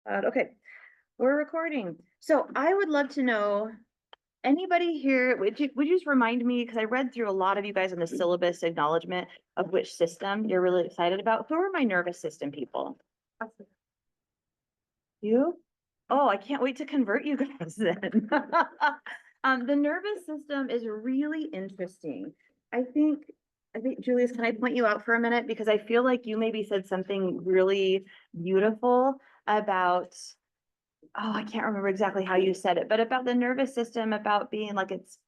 Okay, we're recording. So I would love to know, anybody here, would you just remind me, because I read through a lot of you guys on the syllabus acknowledgement of which system you're really excited about. Who are my nervous system people? You? Oh, I can't wait to convert you guys then. The nervous system is really interesting. I think, Julius, can I point you out for a minute? Because I feel like you maybe said something really beautiful about, oh, I can't remember exactly how you said it, but about the nervous system, about being like it's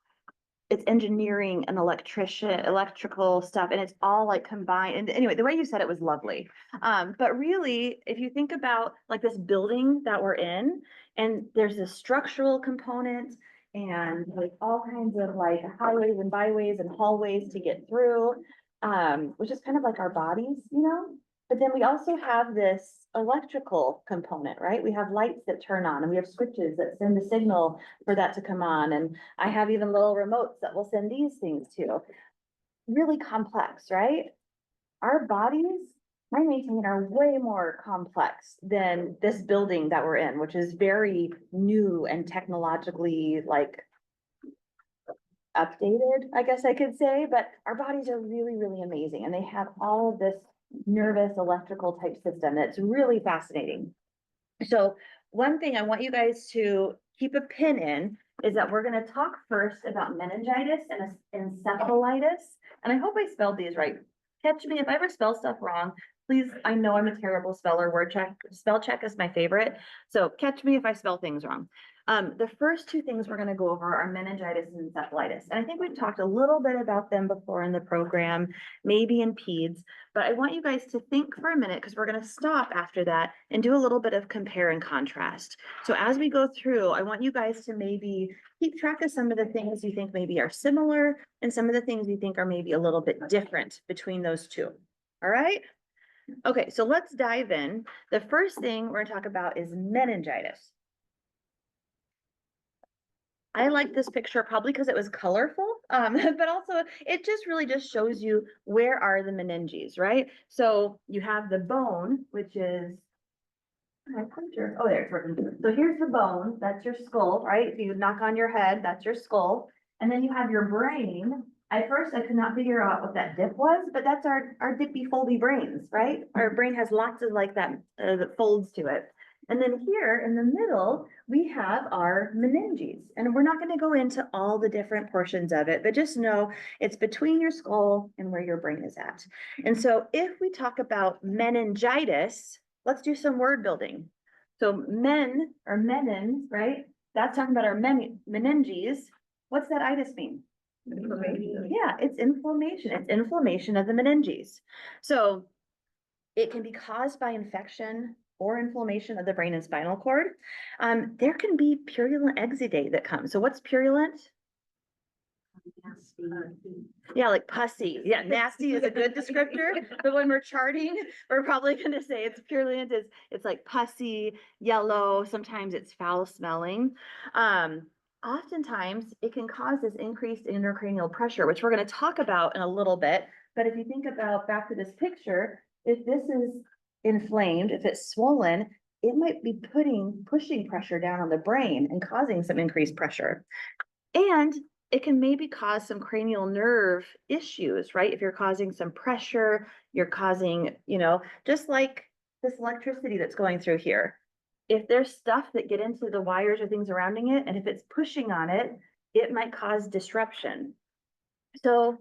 engineering and electrical stuff, and it's all like combined. And anyway, the way you said it was lovely. But really, if you think about like this building that we're in, and there's a structural component and like all kinds of like highways and byways and hallways to get through, which is kind of like our bodies, you know? But then we also have this electrical component, right? We have lights that turn on and we have switches that send the signal for that to come on. And I have even little remotes that will send these things to. Really complex, right? Our bodies, I maintain, are way more complex than this building that we're in, which is very new and technologically like updated, I guess I could say, but our bodies are really, really amazing. And they have all of this nervous electrical type system that's really fascinating. So one thing I want you guys to keep a pin in is that we're going to talk first about meningitis and encephalitis. And I hope I spelled these right. Catch me if I ever spell stuff wrong. Please, I know I'm a terrible speller. Spell check is my favorite. So catch me if I spell things wrong. The first two things we're going to go over are meningitis and encephalitis. And I think we've talked a little bit about them before in the program, maybe in peds, but I want you guys to think for a minute because we're going to stop after that and do a little bit of compare and contrast. So as we go through, I want you guys to maybe keep track of some of the things you think maybe are similar and some of the things you think are maybe a little bit different between those two. All right? Okay, so let's dive in. The first thing we're going to talk about is meningitis. I like this picture probably because it was colorful, but also it just really just shows you where are the meninges, right? So you have the bone, which is, oh, there it's working. So here's the bone, that's your skull, right? If you knock on your head, that's your skull. And then you have your brain. At first, I could not figure out what that dip was, but that's our dippy foldy brains, right? Our brain has lots of like that folds to it. And then here in the middle, we have our meninges. And we're not going to go into all the different portions of it, but just know it's between your skull and where your brain is at. And so if we talk about meningitis, let's do some word building. So men or menin, right? That's talking about our meninges. What's that itis mean? Inflammation. Yeah, it's inflammation. It's inflammation of the meninges. So it can be caused by infection or inflammation of the brain and spinal cord. There can be purulent exudate that comes. So what's purulent? Yeah, like pussy. Yeah, nasty is a good descriptor. But when we're charting, we're probably going to say it's purulent. It's like pussy, yellow. Sometimes it's foul smelling. Oftentimes, it can cause this increased intracranial pressure, which we're going to talk about in a little bit. But if you think about back to this picture, if this is inflamed, if it's swollen, it might be pushing pressure down on the brain and causing some increased pressure. And it can maybe cause some cranial nerve issues, right? If you're causing some pressure, you're causing, just like this electricity that's going through here. If there's stuff that get into the wires or things surrounding it, and if it's pushing on it, it might cause disruption. So,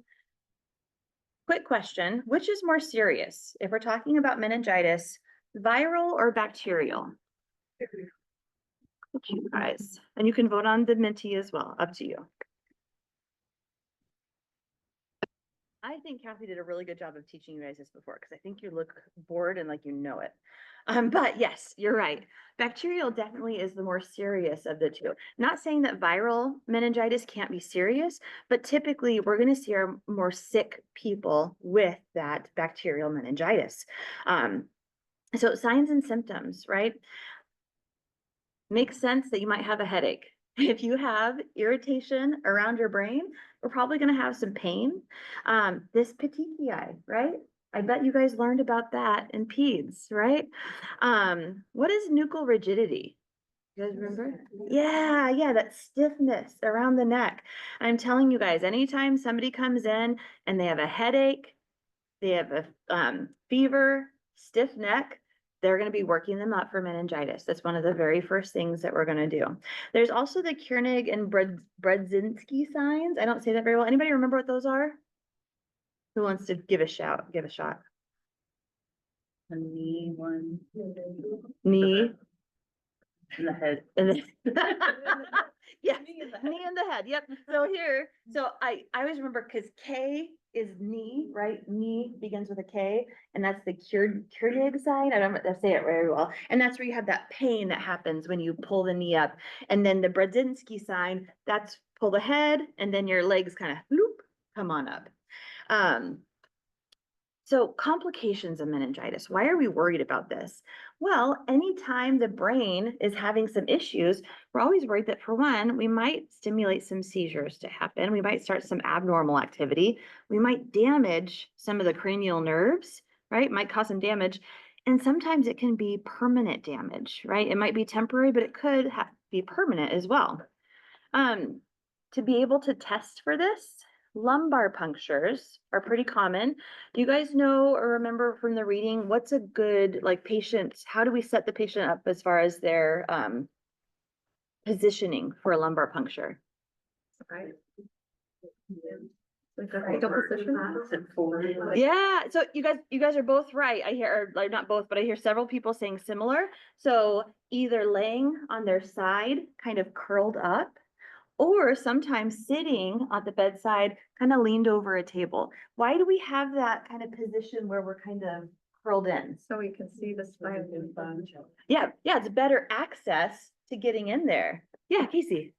quick question, which is more serious? If we're talking about meningitis, viral or bacterial? Okay, guys, and you can vote on the Minty as well, up to you. I think Kathy did a really good job of teaching you guys this before, because I think you look bored and like you know it. But yes, you're right. Bacterial definitely is the more serious of the two. Not saying that viral meningitis can't be serious, but typically we're going to see our more sick people with that bacterial meningitis. So signs and symptoms, right? Makes sense that you might have a headache. If you have irritation around your brain, we're probably going to have some pain. This petechiae, right? I bet you guys learned about that in peds, right? What is nuchal rigidity? You guys remember? Yeah, that stiffness around the neck. I'm telling you guys, anytime somebody comes in and they have a headache, they have a fever, stiff neck, they're going to be working them up for meningitis. That's one of the very first things that we're going to do. There's also the Kiernig and Brodzinski signs. I don't say that very well. Anybody remember what those are? Who wants to give a shout? Give a shot. The knee one. Knee. In the head. And then yeah, knee in the head. Yep. So here, so I always remember because K is knee, right? Knee begins with a K, and that's the Keurig sign. I don't say it very well. And that's where you have that pain that happens when you pull the knee up. And then the Brodzinski sign, that's pull the head, and then your legs kind of loop, come on up. So complications of meningitis, why are we worried about this? Well, anytime the brain is having some issues, we're always worried that for one, we might stimulate some seizures to happen. We might start some abnormal activity. We might damage some of the cranial nerves, right? Might cause some damage. And sometimes it can be permanent damage, right? It might be temporary, but it could be permanent as well. To be able to test for this, lumbar punctures are pretty common. Do you guys know or remember from the reading, what's a good, like, patient, how do we set the patient up as far as their positioning for a lumbar puncture? Right. Yeah, so you guys are both right. I hear, or not both, but I hear several people saying similar. So either laying on their side, kind of curled up, or sometimes sitting at the bedside, kind of leaned over a table. Why do we have that kind of position where we're kind of curled in? So we can see the spine. Yeah, it's better access to getting in there. Yeah, Casey.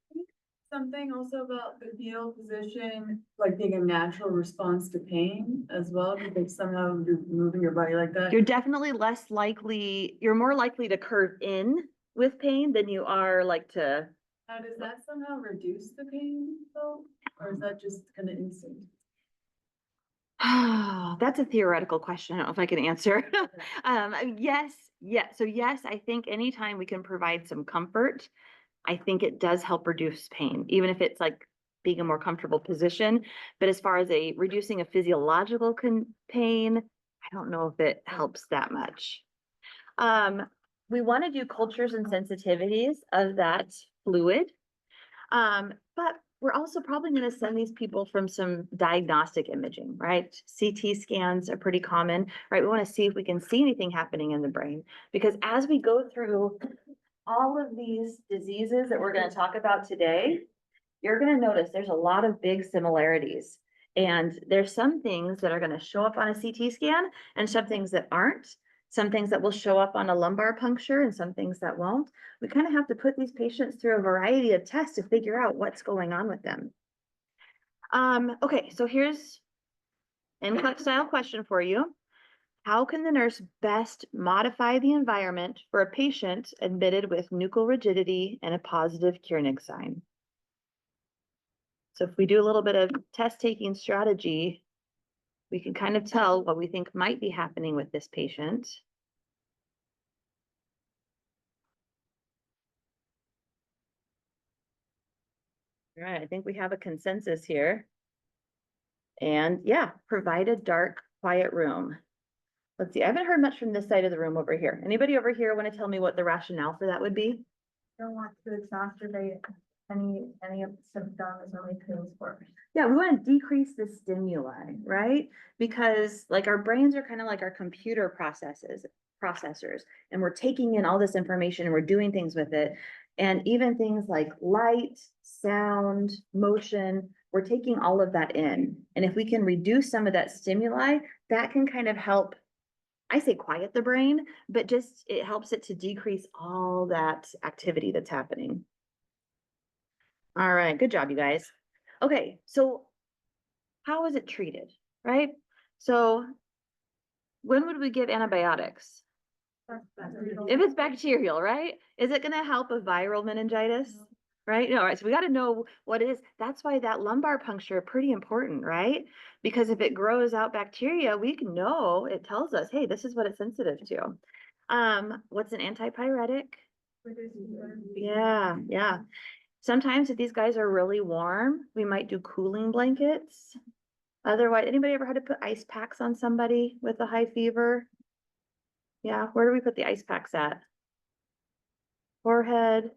Something also about the fetal position, like being a natural response to pain as well, because somehow you're moving your body like that. You're definitely less likely, you're more likely to curve in with pain than you are like to. Now, does that somehow reduce the pain though? Or is that just kind of instinct? That's a theoretical question. I don't know if I can answer. Yes. So yes, I think anytime we can provide some comfort, I think it does help reduce pain, even if it's like being a more comfortable position. But as far as reducing a physiological pain, I don't know if it helps that much. We want to do cultures and sensitivities of that fluid. But we're also probably going to send these people from some diagnostic imaging, right? CT scans are pretty common, right? We want to see if we can see anything happening in the brain, because as we go through all of these diseases that we're going to talk about today, you're going to notice there's a lot of big similarities. And there's some things that are going to show up on a CT scan and some things that aren't. Some things that will show up on a lumbar puncture and some things that won't. We kind of have to put these patients through a variety of tests to figure out what's going on with them. Okay, so here's NCLEX style question for you. How can the nurse best modify the environment for a patient admitted with nuchal rigidity and a positive Kiernig sign? So if we do a little bit of test taking strategy, we can kind of tell what we think might be happening with this patient. All right, I think we have a consensus here. And yeah, provide a dark, quiet room. Let's see, I haven't heard much from this side of the room over here. Anybody over here want to tell me what the rationale for that would be? Don't want to exacerbate any of the symptoms or make things worse. Yeah, we want to decrease the stimuli, right? Because like our brains are kind of like our computer processors, and we're taking in all this information and we're doing things with it. And even things like light, sound, motion, we're taking all of that in. And if we can reduce some of that stimuli, that can kind of help, I say quiet the brain, but just it helps it to decrease all that activity that's happening. All right, good job, you guys. Okay, so how is it treated, right? So when would we give antibiotics? If it's bacterial, right? Is it going to help a viral meningitis? right? All right, so we got to know what it is. That's why that lumbar puncture pretty important, right? Because if it grows out bacteria, we can know, it tells us, hey, this is what it's sensitive to. What's an antipyretic? Yeah, yeah. Sometimes if these guys are really warm, we might do cooling blankets. Otherwise, anybody ever had to put ice packs on somebody with a high fever? Yeah, where do we put the ice packs at? Forehead,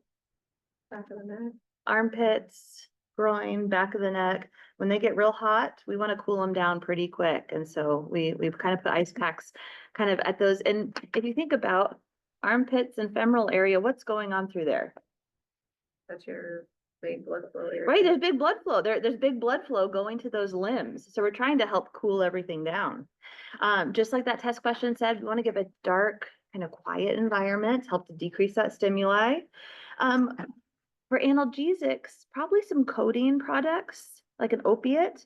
Back of the neck. armpits, groin, back of the neck. When they get real hot, we want to cool them down pretty quick. And so we've kind of put ice packs kind of at those. And if you think about armpits and femoral area, what's going on through there? That's your big blood flow area. Right, there's big blood flow. There's big blood flow going to those limbs. So we're trying to help cool everything down. Just like that test question said, we want to give a dark, kind of quiet environment, help to decrease that stimuli. For analgesics, probably some codeine products, like an opiate.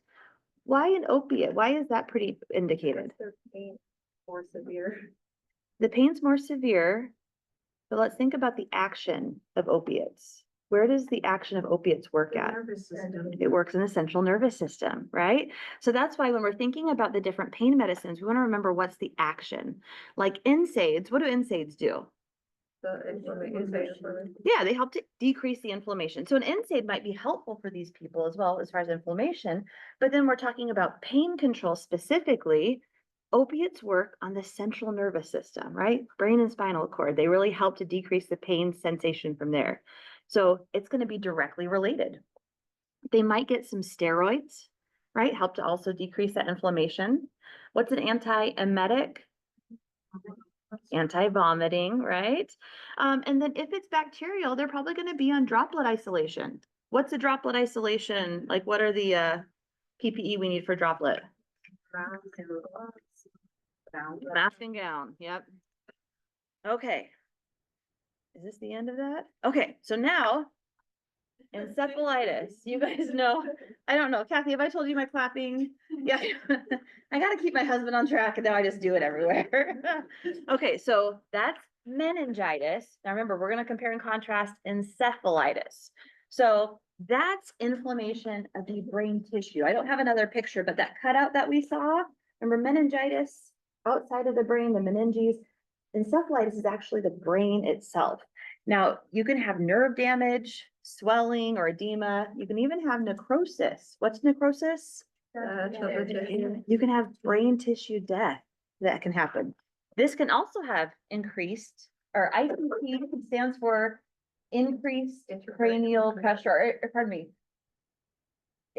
Why an opiate? Why is that pretty indicated? Their pain more severe. The pain's more severe, but let's think about the action of opiates. Where does the action of opiates work at? Nervous system. It works in the central nervous system, right? So that's why when we're thinking about the different pain medicines, we want to remember what's the action. Like NSAIDs, what do NSAIDs do? The inflammation. Yeah, they help to decrease the inflammation. So an NSAID might be helpful for these people as well as far as inflammation, but then we're talking about pain control specifically. Opiates work on the central nervous system, right? Brain and spinal cord. They really help to decrease the pain sensation from there. So it's going to be directly related. They might get some steroids, right? Help to also decrease that inflammation. What's an antiemetic? Anti-vomiting, right? And then if it's bacterial, they're probably going to be on droplet isolation. What's a droplet isolation? Like what are the PPE we need for droplet? Mask and gown, yep. Okay. Is this the end of that? Okay, so now encephalitis. You guys know, I don't know. Kathy, have I told you my clapping? Yeah, I gotta keep my husband on track and now I just do it everywhere. Okay, so that's meningitis. Now remember, we're gonna compare and contrast encephalitis. So that's inflammation of the brain tissue. I don't have another picture, but that cutout that we saw, remember meningitis outside of the brain, the meninges, encephalitis is actually the brain itself. Now, you can have nerve damage, swelling or edema. You can even have necrosis. What's necrosis? You can have brain tissue death that can happen. This can also have increased, or ICP stands for increased cranial pressure, or pardon me,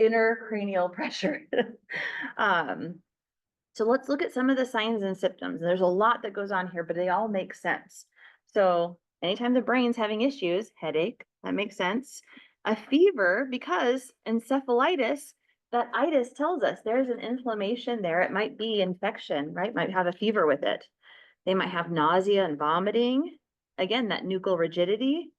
intracranial pressure. So let's look at some of the signs and symptoms. There's a lot that goes on here, but they all make sense. So anytime the brain's having issues, headache, that makes sense. A fever, because encephalitis, that itis tells us there's an inflammation there. It might be infection, right? Might have a fever with it. They might have nausea and vomiting. Again, that nuchal rigidity.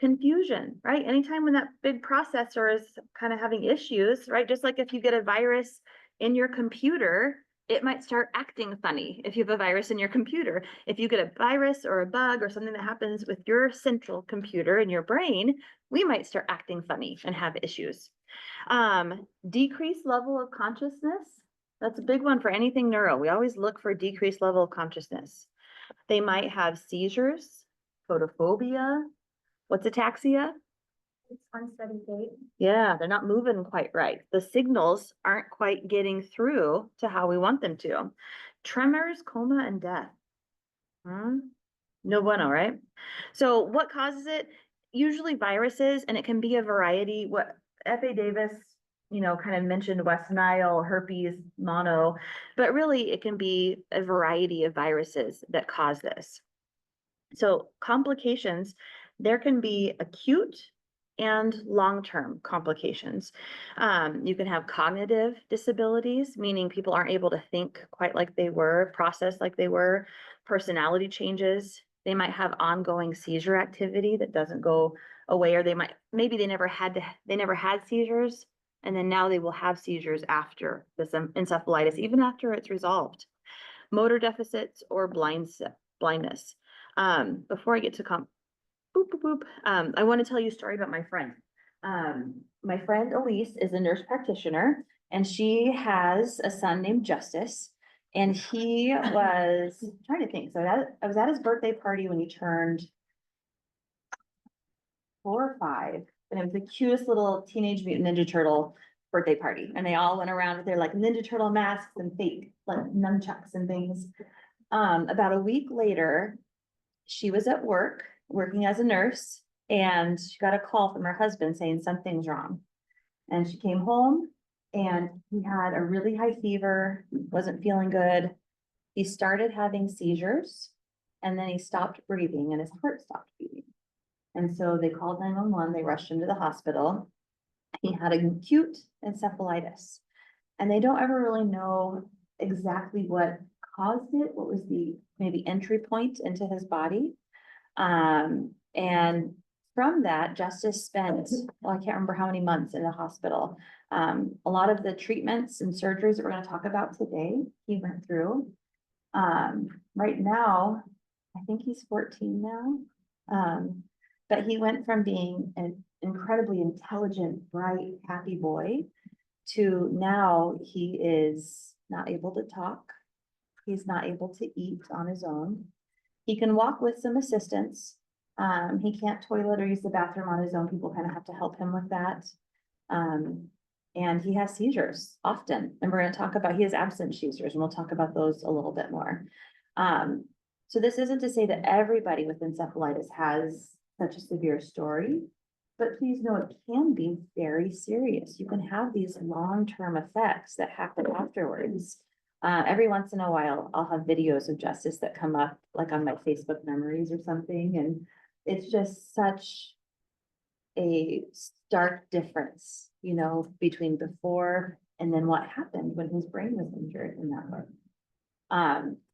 Confusion, right? Anytime when that big processor is kind of having issues, right? Just like if you get a virus in your computer, it might start acting funny if you have a virus in your computer. If you get a virus or a bug or something that happens with your central computer in your brain, we might start acting funny and have issues. Decreased level of consciousness. That's a big one for anything neuro. We always look for a decreased level of consciousness. They might have seizures, photophobia. What's ataxia? It's unsteady gait. Yeah, they're not moving quite right. The signals aren't quite getting through to how we want them to. Tremors, coma, and death. No bueno, right? So what causes it? Usually viruses, and it can be a variety. What F.A. Davis, kind of mentioned West Nile, herpes, mono, but really it can be a variety of viruses that cause this. So complications, there can be acute and long-term complications. You can have cognitive disabilities, meaning people aren't able to think quite like they were, process like they were, personality changes. They might have ongoing seizure activity that doesn't go away, or maybe they never had seizures, and then now they will have seizures after this encephalitis, even after it's resolved. Motor deficits or blindness. Before I get to whoop. I want to tell you a story about my friend. My friend Elise is a nurse practitioner and she has a son named Justice. And he was trying to think, so I was at his birthday party when he turned 4 or 5, and it was the cutest little Teenage Mutant Ninja Turtle birthday party. And they all went around with their like Ninja Turtle masks and fake like nunchucks and things. About a week later, she was at work, working as a nurse, and she got a call from her husband saying something's wrong. And she came home and he had a really high fever, wasn't feeling good. He started having seizures and then he stopped breathing and his heart stopped beating. And so they called 911, they rushed him to the hospital. He had acute encephalitis. And they don't ever really know exactly what caused it, what was the maybe entry point into his body. And from that, Justice spent, well, I can't remember how many months in the hospital. A lot of the treatments and surgeries that we're going to talk about today, he went through. Right now, I think he's 14 now. But he went from being an incredibly intelligent, bright, happy boy to now he is not able to talk. He's not able to eat on his own. He can walk with some assistance. He can't toilet or use the bathroom on his own. People kind of have to help him with that. And he has seizures often. And we're going to talk about, he has absent seizures, and we'll talk about those a little bit more. So this isn't to say that everybody with encephalitis has such a severe story, but please know it can be very serious. You can have these long-term effects that happen afterwards. Every once in a while, I'll have videos of Justice that come up like on my Facebook memories or something. And it's just such a stark difference, you know, between before and then what happened when his brain was injured in that way.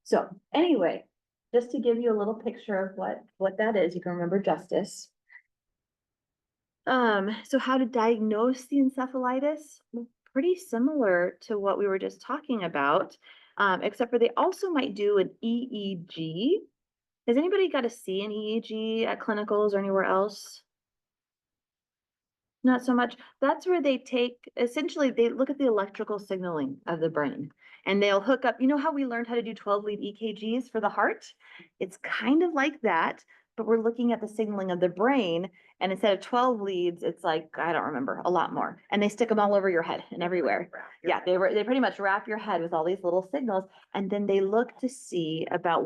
So anyway, just to give you a little picture of what that is, you can remember Justice. So how to diagnose the encephalitis? Well, pretty similar to what we were just talking about, except for they also might do an EEG. Has anybody got to see an EEG at clinicals or anywhere else? Not so much. That's where they take, essentially, they look at the electrical signaling of the brain and they'll hook up, you know how we learned how to do 12-lead EKGs for the heart? It's kind of like that, but we're looking at the signaling of the brain. And instead of 12 leads, it's like, I don't remember, a lot more. And they stick them all over your head and everywhere. Yeah, they pretty much wrap your head with all these little signals. And then they look to see about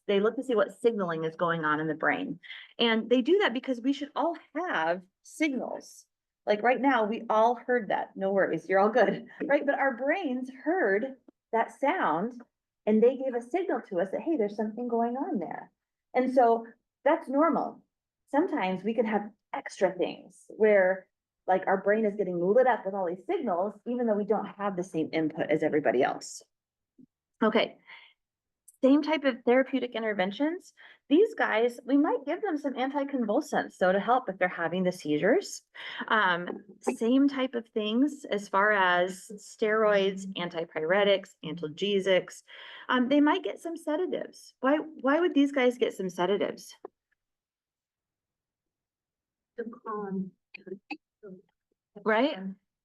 they look to see what signaling is going on in the brain. And they do that because we should all have signals. Like right now, we all heard that. No worries, you're all good, right? But our brains heard that sound and they gave a signal to us that, hey, there's something going on there. And so that's normal. Sometimes we can have extra things where like our brain is getting lit up with all these signals, even though we don't have the same input as everybody else. Okay. Same type of therapeutic interventions. These guys, we might give them some anticonvulsants, so to help if they're having the seizures. Same type of things as far as steroids, antipyretics, analgesics. They might get some sedatives. Why would these guys get some sedatives? Right?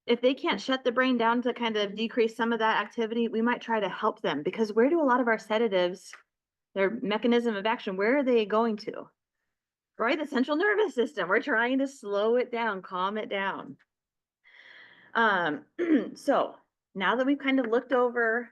If they can't shut the brain down to kind of decrease some of that activity, we might try to help them, because where do a lot of our sedatives, their mechanism of action, where are they going to? Right? The central nervous system. We're trying to slow it down, calm it down. So now that we've kind of looked over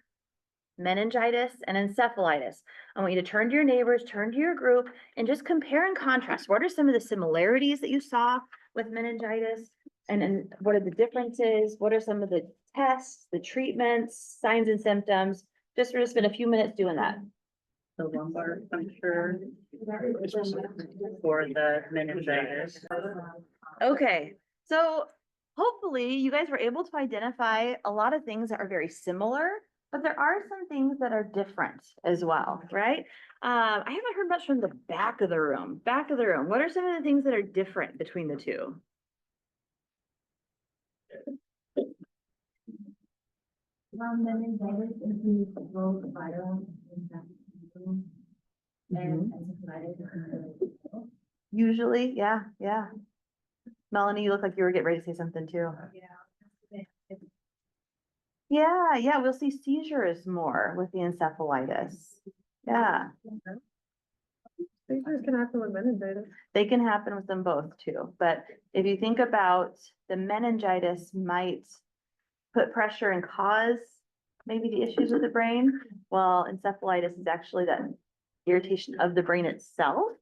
meningitis and encephalitis, I want you to turn to your neighbors, turn to your group, and just compare and contrast. What are some of the similarities that you saw with meningitis? And what are the differences? What are some of the tests, the treatments, signs and symptoms? Just we're gonna spend a few minutes doing that. The lumbar puncture for the meningitis. Okay, so hopefully you guys were able to identify a lot of things that are very similar, but there are some things that are different as well, right? I haven't heard much from the back of the room. Back of the room, what are some of the things that are different between the two? Meningitis includes both viral and encephalitis. Usually, yeah, yeah. Melanie, you look like you were getting ready to say something too. Yeah, we'll see seizures more with the encephalitis. Yeah, Seizures can happen with meningitis. they can happen with them both too. But if you think about the meningitis might put pressure and cause maybe the issues with the brain, while encephalitis is actually that irritation of the brain itself.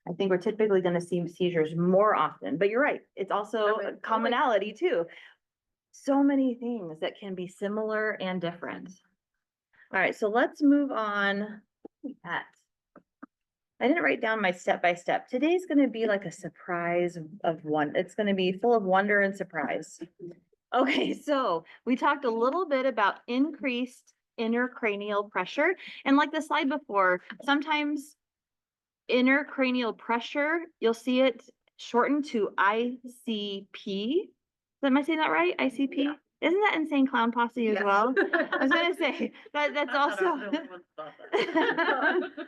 I think we're typically going to see seizures more often, but you're right. It's also a commonality too. So many things that can be similar and different. All right, so let's move on. At I didn't write down my step by step. Today's going to be like a surprise of one. It's going to be full of wonder and surprise. Okay, so we talked a little bit about increased intracranial pressure. And like the slide before, sometimes intracranial pressure, you'll see it shortened to ICP. Am I saying that right? ICP? Yeah. Isn't that Insane Clown Posse as Yes. well? I was gonna say that's I thought I also. was the only one that thought that.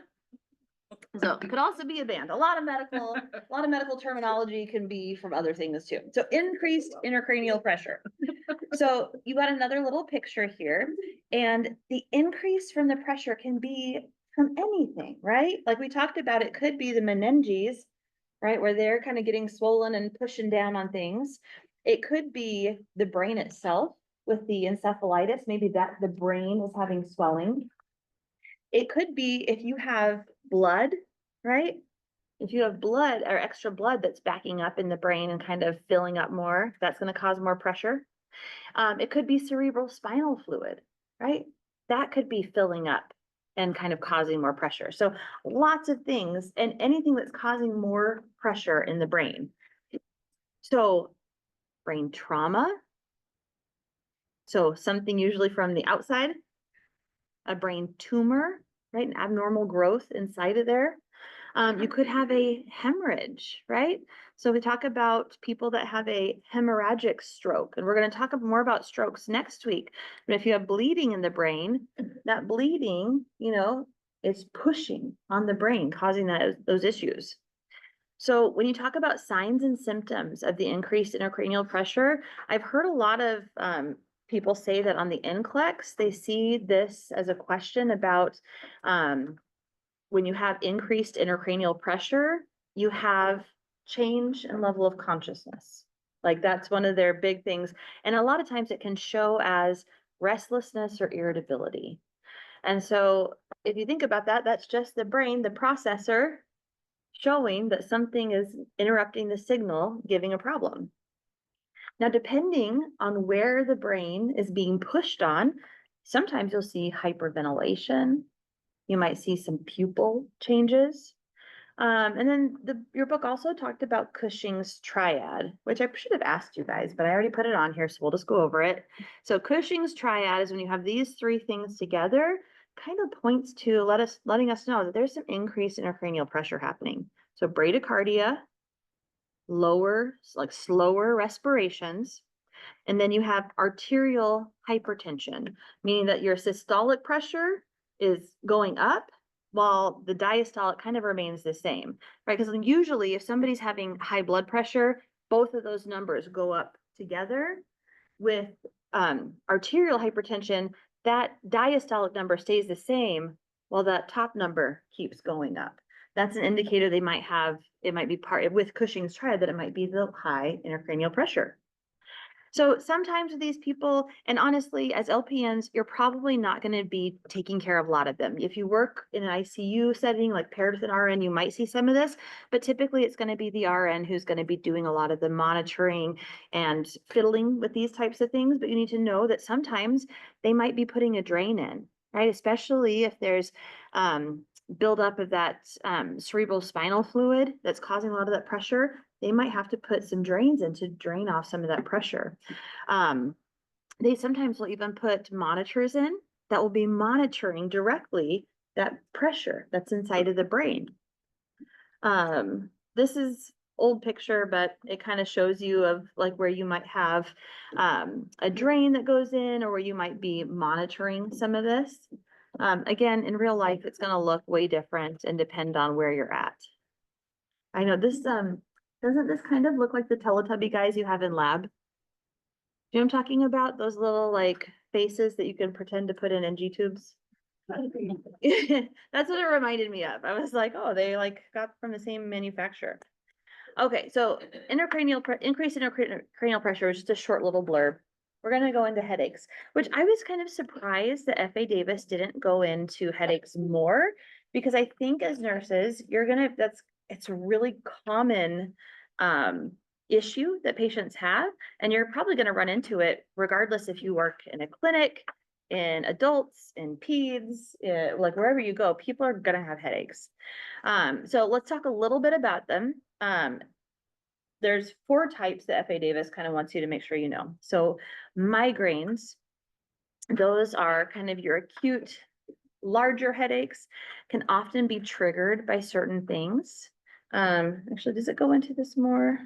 So it could also be a band. A lot of medical terminology can be from other things too. So increased intracranial pressure. So you got another little picture here, and the increase from the pressure can be from anything, right? Like we talked about, it could be the meninges, right? Where they're kind of getting swollen and pushing down on things. It could be the brain itself with the encephalitis, maybe that the brain is having swelling. It could be if you have blood, right? If you have blood or extra blood that's backing up in the brain and kind of filling up more, that's going to cause more pressure. It could be cerebral spinal fluid, right? That could be filling up and kind of causing more pressure. So lots of things and anything that's causing more pressure in the brain. So brain trauma. So something usually from the outside, a brain tumor, right? An abnormal growth inside of there. You could have a hemorrhage, right? So we talk about people that have a hemorrhagic stroke, and we're going to talk more about strokes next week. But if you have bleeding in the brain, that bleeding, is pushing on the brain, causing those issues. So when you talk about signs and symptoms of the increased intracranial pressure, I've heard a lot of people say that on the NCLEX, they see this as a question about when you have increased intracranial pressure, you have change in level of consciousness. Like that's one of their big things. And a lot of times it can show as restlessness or irritability. And so if you think about that, that's just the brain, the processor, showing that something is interrupting the signal, giving a problem. Now, depending on where the brain is being pushed on, sometimes you'll see hyperventilation. You might see some pupil changes. And then your book also talked about Cushing's triad, which I should have asked you guys, but I already put it on here, so we'll just go over it. So Cushing's triad is when you have these three things together, kind of points to letting us know that there's some increased intracranial pressure happening. So bradycardia, slower respirations, and then you have arterial hypertension, meaning that your systolic pressure is going up while the diastolic kind of remains the same, right? Because usually if somebody's having high blood pressure, both of those numbers go up together. With arterial hypertension, that diastolic number stays the same while that top number keeps going up. That's an indicator it might be part with Cushing's triad, that it might be the high intracranial pressure. So sometimes with these people, and honestly, as LPNs, you're probably not going to be taking care of a lot of them. If you work in an ICU setting like paired with an RN, you might see some of this, but typically it's going to be the RN who's going to be doing a lot of the monitoring and fiddling with these types of things. But you need to know that sometimes they might be putting a drain in, right? Especially if there's buildup of that cerebral spinal fluid that's causing a lot of that pressure. They might have to put some drains in to drain off some of that pressure. They sometimes will even put monitors in that will be monitoring directly that pressure that's inside of the brain. This is old picture, but it kind of shows you of like where you might have a drain that goes in, or where you might be monitoring some of this. Again, in real life, it's going to look way different and depend on where you're at. I know this, doesn't this kind of look like the Teletubby guys you have in lab? Do you know what I'm talking about? Those little like faces that you can pretend to put in NG tubes? That's what it reminded me of. I was like, oh, they like got from the same manufacturer. Okay, so increase in intracranial pressure is just a short little blurb. We're gonna go into headaches, which I was kind of surprised that F.A. Davis didn't go into headaches more, because I think as nurses, it's a really common issue that patients have, and you're probably gonna run into it regardless if you work in a clinic, in adults, in peds, like wherever you go, people are gonna have headaches. So let's talk a little bit about them. There's 4 types that F.A. Davis kind of wants you to make sure you know. So migraines, those are kind of your acute, larger headaches, can often be triggered by certain things. Actually, does it go into this more?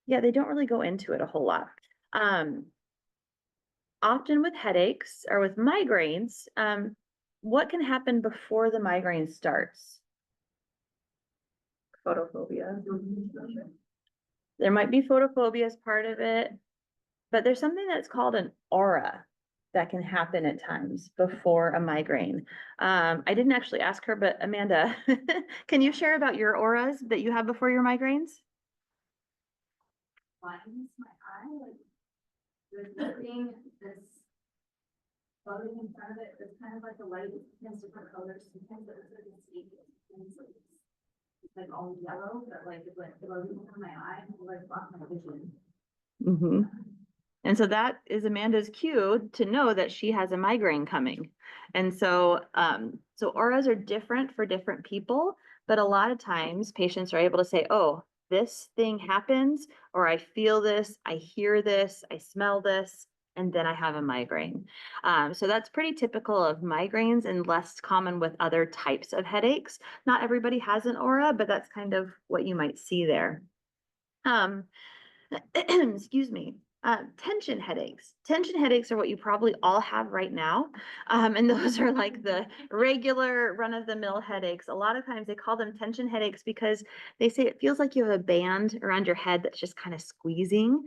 Yeah, they don't really go into it a whole lot. Often with headaches or with migraines, what can happen before the migraine starts? Photophobia. There might be photophobia as part of it, but there's something that's called an aura that can happen at times before a migraine. I didn't actually ask her, but Amanda, can you share about your auras that you have before your migraines? Widens my eye, like there's nothing that's floating in front of it. It's kind of like the light has different colors. Sometimes it looks like it's sleepy. It's like all yellow, but like it's like floating in my eye and like block my vision. Mm-hmm. And so that is Amanda's cue to know that she has a migraine coming. And so, so auras are different for different people, but a lot of times patients are able to say, oh, this thing happens, or I feel this, I hear this, I smell this, and then I have a migraine. So that's pretty typical of migraines and less common with other types of headaches. Not everybody has an aura, but that's kind of what you might see there. Excuse me. Tension headaches. Tension headaches are what you probably all have right now. And those are like the regular run-of-the-mill headaches. A lot of times they call them tension headaches because they say it feels like you have a band around your head that's just kind of squeezing.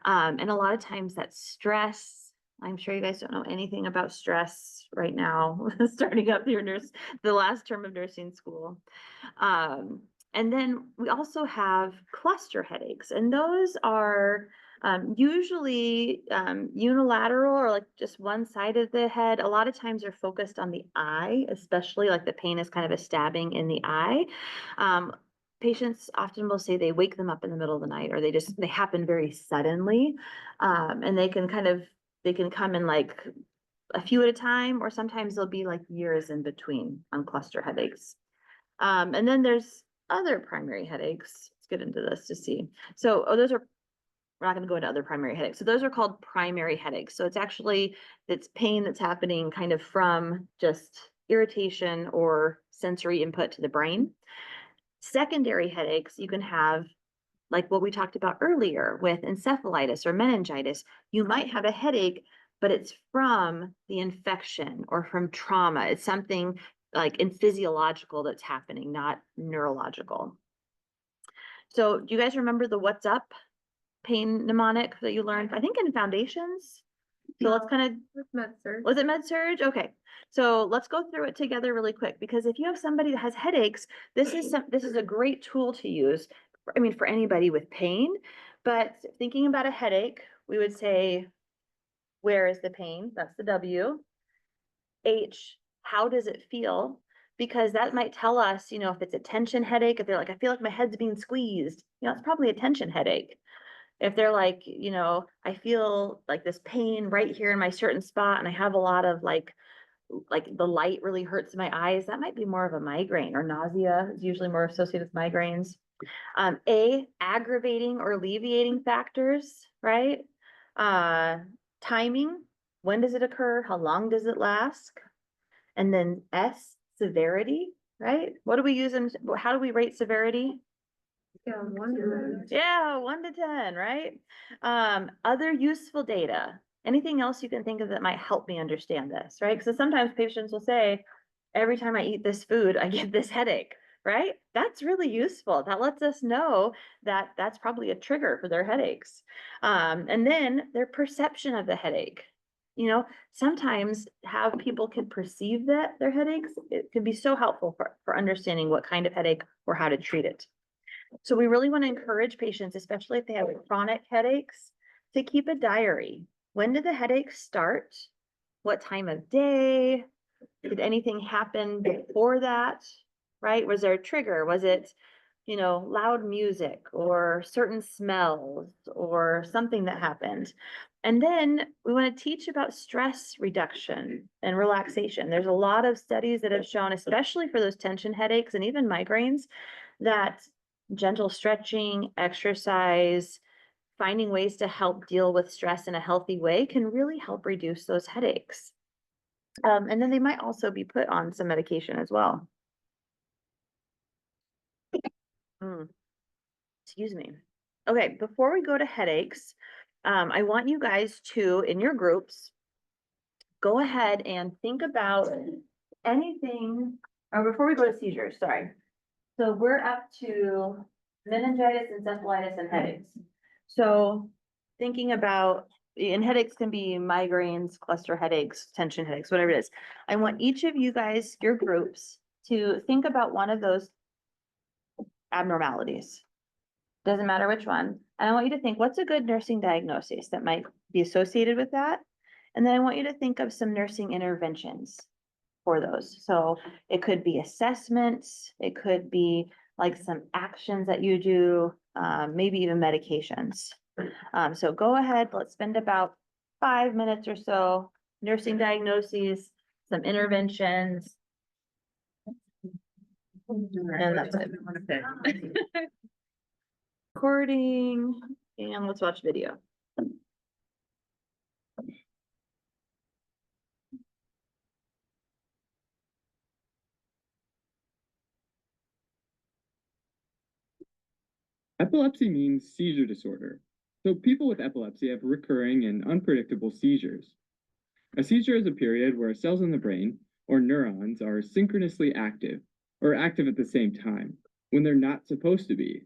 And a lot of times that's stress. I'm sure you guys don't know anything about stress right now, starting up the last term of nursing school. And then we also have cluster headaches, and those are usually unilateral or like just one side of the head. A lot of times they're focused on the eye, especially like the pain is kind of a stabbing in the eye. Patients often will say they wake them up in the middle of the night, or they happen very suddenly, and they can come in like a few at a time, or sometimes they'll be like years in between on cluster headaches. And then there's other primary headaches. Let's get into this to see. So, we're not going to go into other primary headaches. So those are called primary headaches. So it's pain that's happening kind of from just irritation or sensory input to the brain. Secondary headaches, you can have like what we talked about earlier with encephalitis or meningitis. You might have a headache, but it's from the infection or from trauma. It's something like in physiological that's happening, not neurological. So do you guys remember the what's up pain mnemonic that you learned, I think in foundations? So let's kind of, MedSurg. was it MedSurg? Okay. So let's go through it together really quick, because if you have somebody that has headaches, this is a great tool to use. I mean, for anybody with pain, but thinking about a headache, we would say, where is the pain? That's the W. H, how does it feel? Because that might tell us, if it's a tension headache, if they're like, I feel like my head's being squeezed, it's probably a tension headache. If they're like, I feel like this pain right here in my certain spot, and I have a lot of like the light really hurts my eyes, that might be more of a migraine. Or nausea is usually more associated with migraines. Aggravating or alleviating factors, right? Timing, when does it occur? How long does it last? And then S, severity, right? What do we use how do we rate severity? Yeah, 1 to 10. Yeah, 1 to 10, right? Other useful data. Anything else you can think of that might help me understand this, right? Because sometimes patients will say, every time I eat this food, I get this headache. right? That's really useful. That lets us know that that's probably a trigger for their headaches. And then their perception of the headache. You know, sometimes how people can perceive that their headaches, it can be so helpful for understanding what kind of headache or how to treat it. So we really want to encourage patients, especially if they have chronic headaches, to keep a diary. When did the headaches start? What time of day? Did anything happen before that? Right? Was there a trigger? Was it, loud music or certain smells or something that happened? And then we want to teach about stress reduction and relaxation. There's a lot of studies that have shown, especially for those tension headaches and even migraines, that gentle stretching, exercise, finding ways to help deal with stress in a healthy way can really help reduce those headaches. And then they might also be put on some medication as well. Mm, excuse me. Okay, before we go to headaches, I want you guys to, in your groups, go ahead and think about anything, or before we go to seizures, sorry. So we're up to meningitis, encephalitis, and headaches. So thinking about, and headaches can be migraines, cluster headaches, tension headaches, whatever it is. I want each of you guys, your groups, to think about one of those abnormalities. Doesn't matter which one. And I want you to think, what's a good nursing diagnosis that might be associated with that? And then I want you to think of some nursing interventions for those. So it could be assessments, it could be like some actions that you do, maybe even medications. So go ahead, let's spend about 5 minutes or so, nursing diagnoses, some interventions. And that's it. Recording, and let's watch video. Epilepsy means seizure disorder. So people with epilepsy have recurring and unpredictable seizures. A seizure is a period where cells in the brain, or neurons, are synchronously active, or active at the same time, when they're not supposed to be.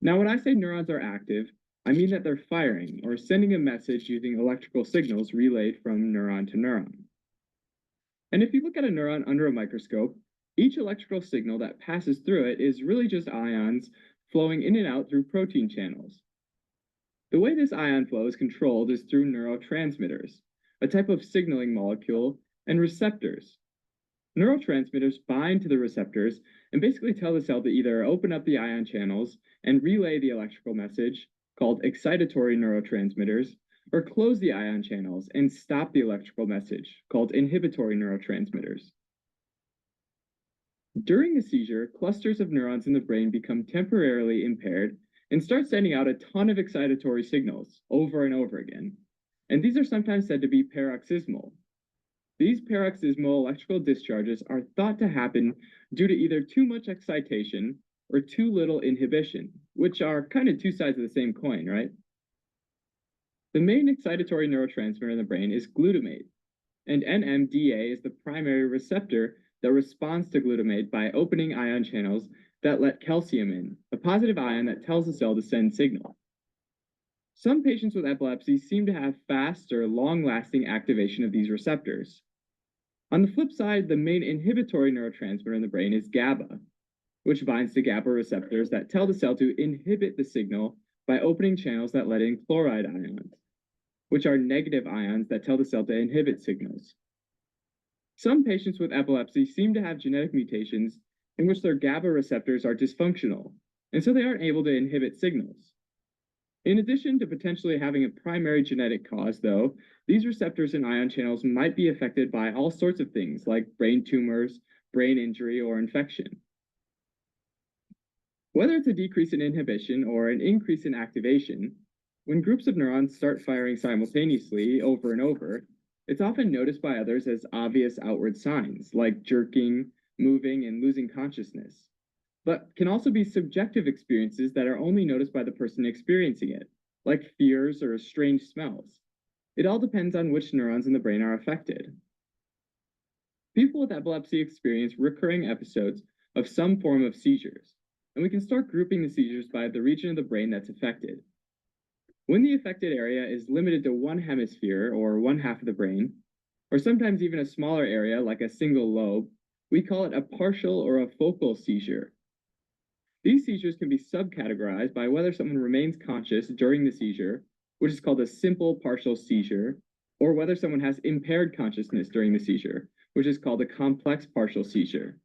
Now, when I say neurons are active, I mean that they're firing or sending a message using electrical signals relayed from neuron to neuron. And if you look at a neuron under a microscope, each electrical signal that passes through it is really just ions flowing in and out through protein channels. The way this ion flow is controlled is through neurotransmitters, a type of signaling molecule, and receptors. Neurotransmitters bind to the receptors and basically tell the cell to either open up the ion channels and relay the electrical message, called excitatory neurotransmitters, or close the ion channels and stop the electrical message, called inhibitory neurotransmitters. During a seizure, clusters of neurons in the brain become temporarily impaired and start sending out a ton of excitatory signals over and over again. And these are sometimes said to be paroxysmal. These paroxysmal electrical discharges are thought to happen due to either too much excitation or too little inhibition, which are kind of two sides of the same coin, right? The main excitatory neurotransmitter in the brain is glutamate, and NMDA is the primary receptor that responds to glutamate by opening ion channels that let calcium in, a positive ion that tells the cell to send signal. Some patients with epilepsy seem to have fast or long-lasting activation of these receptors. On the flip side, the main inhibitory neurotransmitter in the brain is GABA, which binds to GABA receptors that tell the cell to inhibit the signal by opening channels that let in chloride ions, which are negative ions that tell the cell to inhibit signals. Some patients with epilepsy seem to have genetic mutations in which their GABA receptors are dysfunctional, and so they aren't able to inhibit signals. In addition to potentially having a primary genetic cause, though, these receptors and ion channels might be affected by all sorts of things like brain tumors, brain injury, or infection. Whether it's a decrease in inhibition or an increase in activation, when groups of neurons start firing simultaneously over and over, it's often noticed by others as obvious outward signs, like jerking, moving, and losing consciousness, but can also be subjective experiences that are only noticed by the person experiencing it, like fears or strange smells. It all depends on which neurons in the brain are affected. People with epilepsy experience recurring episodes of some form of seizures, and we can start grouping the seizures by the region of the brain that's affected. When the affected area is limited to one hemisphere or one half of the brain, or sometimes even a smaller area like a single lobe, we call it a partial or a focal seizure. These seizures can be subcategorized by whether someone remains conscious during the seizure, which is called a simple partial seizure, or whether someone has impaired consciousness during the seizure, which is called a complex partial seizure.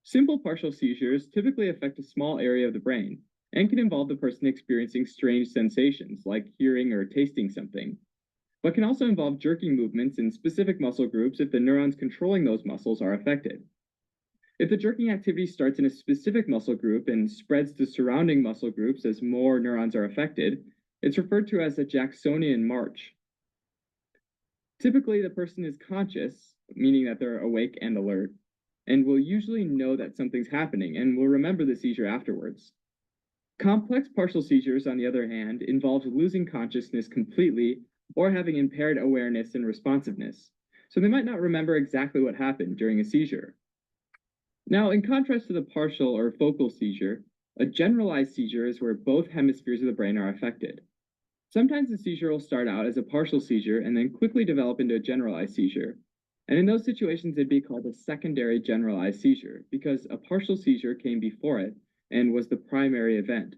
Simple partial seizures typically affect a small area of the brain and can involve the person experiencing strange sensations like hearing or tasting something, but can also involve jerking movements in specific muscle groups if the neurons controlling those muscles are affected. If the jerking activity starts in a specific muscle group and spreads to surrounding muscle groups as more neurons are affected, it's referred to as a Jacksonian march. Typically, the person is conscious, meaning that they're awake and alert, and will usually know that something's happening and will remember the seizure afterwards. Complex partial seizures, on the other hand, involve losing consciousness completely or having impaired awareness and responsiveness, so they might not remember exactly what happened during a seizure. Now, in contrast to the partial or focal seizure, a generalized seizure is where both hemispheres of the brain are affected. Sometimes the seizure will start out as a partial seizure and then quickly develop into a generalized seizure. And in those situations, it'd be called a secondary generalized seizure because a partial seizure came before it and was the primary event.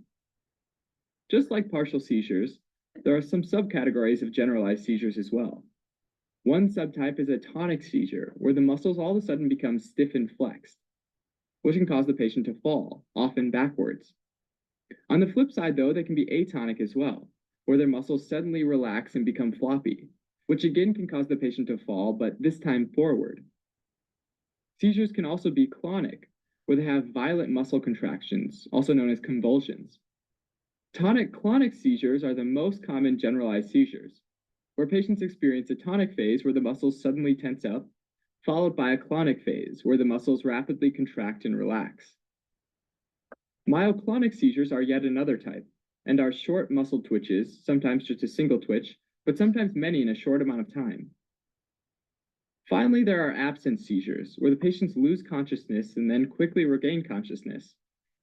Just like partial seizures, there are some subcategories of generalized seizures as well. One subtype is a tonic seizure, where the muscles all of a sudden become stiff and flexed, which can cause the patient to fall, often backwards. On the flip side, though, they can be atonic as well, where their muscles suddenly relax and become floppy, which again can cause the patient to fall, but this time forward. Seizures can also be clonic, where they have violent muscle contractions, also known as convulsions. Tonic-clonic seizures are the most common generalized seizures, where patients experience a tonic phase where the muscles suddenly tense up, followed by a clonic phase where the muscles rapidly contract and relax. Myoclonic seizures are yet another type, and are short muscle twitches, sometimes just a single twitch, but sometimes many in a short amount of time. Finally, there are absence seizures, where the patients lose consciousness and then quickly regain consciousness,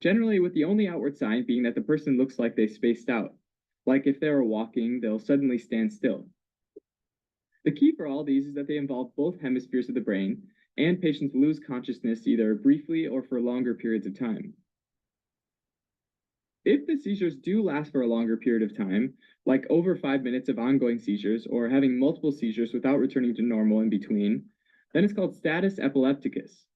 generally with the only outward sign being that the person looks like they spaced out, like if they were walking, they'll suddenly stand still. The key for all these is that they involve both hemispheres of the brain, and patients lose consciousness either briefly or for longer periods of time. If the seizures do last for a longer period of time, like over 5 minutes of ongoing seizures or having multiple seizures without returning to normal in between, then it's called status epilepticus.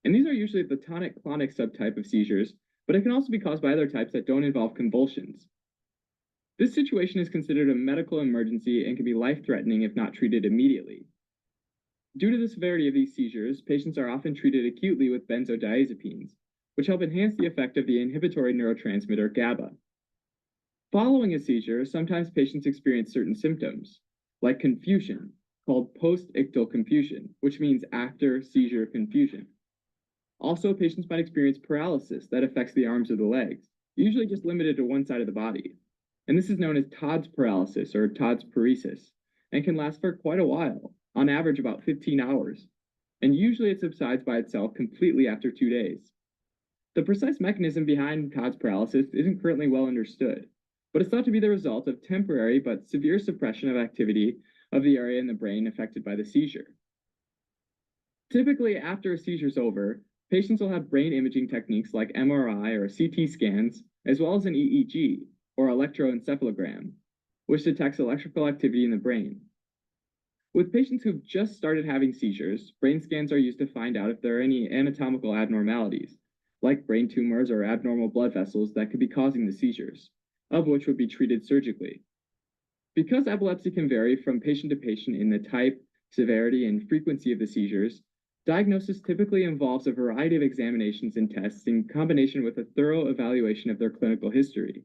And these are usually the tonic-clonic subtype of seizures, but it can also be caused by other types that don't involve convulsions. This situation is considered a medical emergency and can be life-threatening if not treated immediately. Due to the severity of these seizures, patients are often treated acutely with benzodiazepines, which help enhance the effect of the inhibitory neurotransmitter GABA. Following a seizure, sometimes patients experience certain symptoms, like confusion, called post-ictal confusion, which means after seizure confusion. Also, patients might experience paralysis that affects the arms or the legs, usually just limited to one side of the body. And this is known as Todd's paralysis or Todd's paresis, and can last for quite a while, on average about 15 hours. And usually it subsides by itself completely after 2 days. The precise mechanism behind Todd's paralysis isn't currently well understood, but it's thought to be the result of temporary but severe suppression of activity of the area in the brain affected by the seizure. Typically, after a seizure is over, patients will have brain imaging techniques like MRI or CT scans, as well as an EEG, or electroencephalogram, which detects electrical activity in the brain. With patients who've just started having seizures, brain scans are used to find out if there are any anatomical abnormalities, like brain tumors or abnormal blood vessels that could be causing the seizures, of which would be treated surgically. Because epilepsy can vary from patient to patient in the type, severity, and frequency of the seizures, diagnosis typically involves a variety of examinations and tests in combination with a thorough evaluation of their clinical history.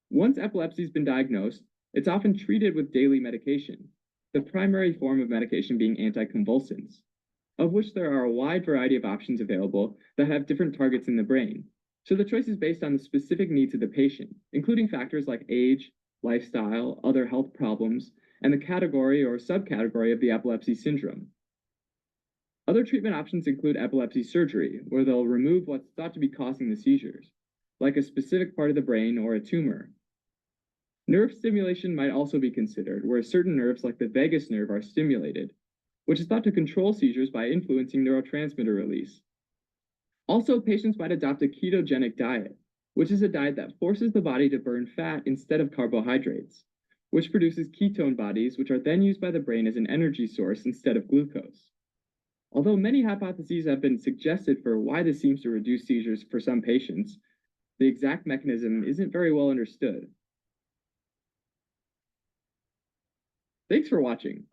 Once epilepsy has been diagnosed, it's often treated with daily medication, the primary form of medication being anticonvulsants, of which there are a wide variety of options available that have different targets in the brain. So the choice is based on the specific needs of the patient, including factors like age, lifestyle, other health problems, and the category or subcategory of the epilepsy syndrome. Other treatment options include epilepsy surgery, where they'll remove what's thought to be causing the seizures, like a specific part of the brain or a tumor. Nerve stimulation might also be considered, where certain nerves like the vagus nerve are stimulated, which is thought to control seizures by influencing neurotransmitter release. Also, patients might adopt a ketogenic diet, which is a diet that forces the body to burn fat instead of carbohydrates, which produces ketone bodies, which are then used by the brain as an energy source instead of glucose. Although many hypotheses have been suggested for why this seems to reduce seizures for some patients, the exact mechanism isn't very well understood. Thanks for watching.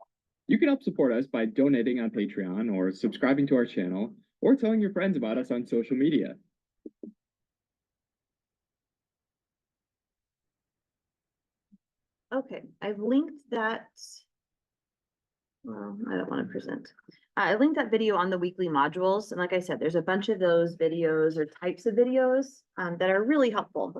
You can help support us by donating on Patreon or subscribing to our channel or telling your friends about us on social media. Okay, I've linked that. Well, I don't want to present. I linked that video on the weekly modules. And like I said, there's a bunch of those videos or types of videos that are really helpful.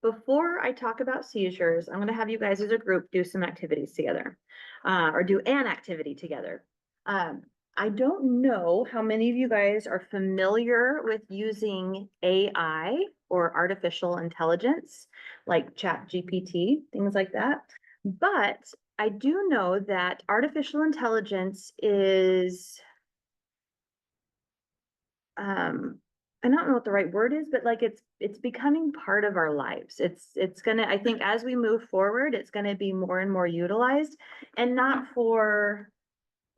Before I talk about seizures, I'm going to have you guys as a group do some activities together or do an activity together. I don't know how many of you guys are familiar with using AI or artificial intelligence, like ChatGPT, things like that. But I do know that artificial intelligence is, I don't know what the right word is, but like it's becoming part of our lives. It's gonna, I think as we move forward, it's gonna be more and more utilized, and not for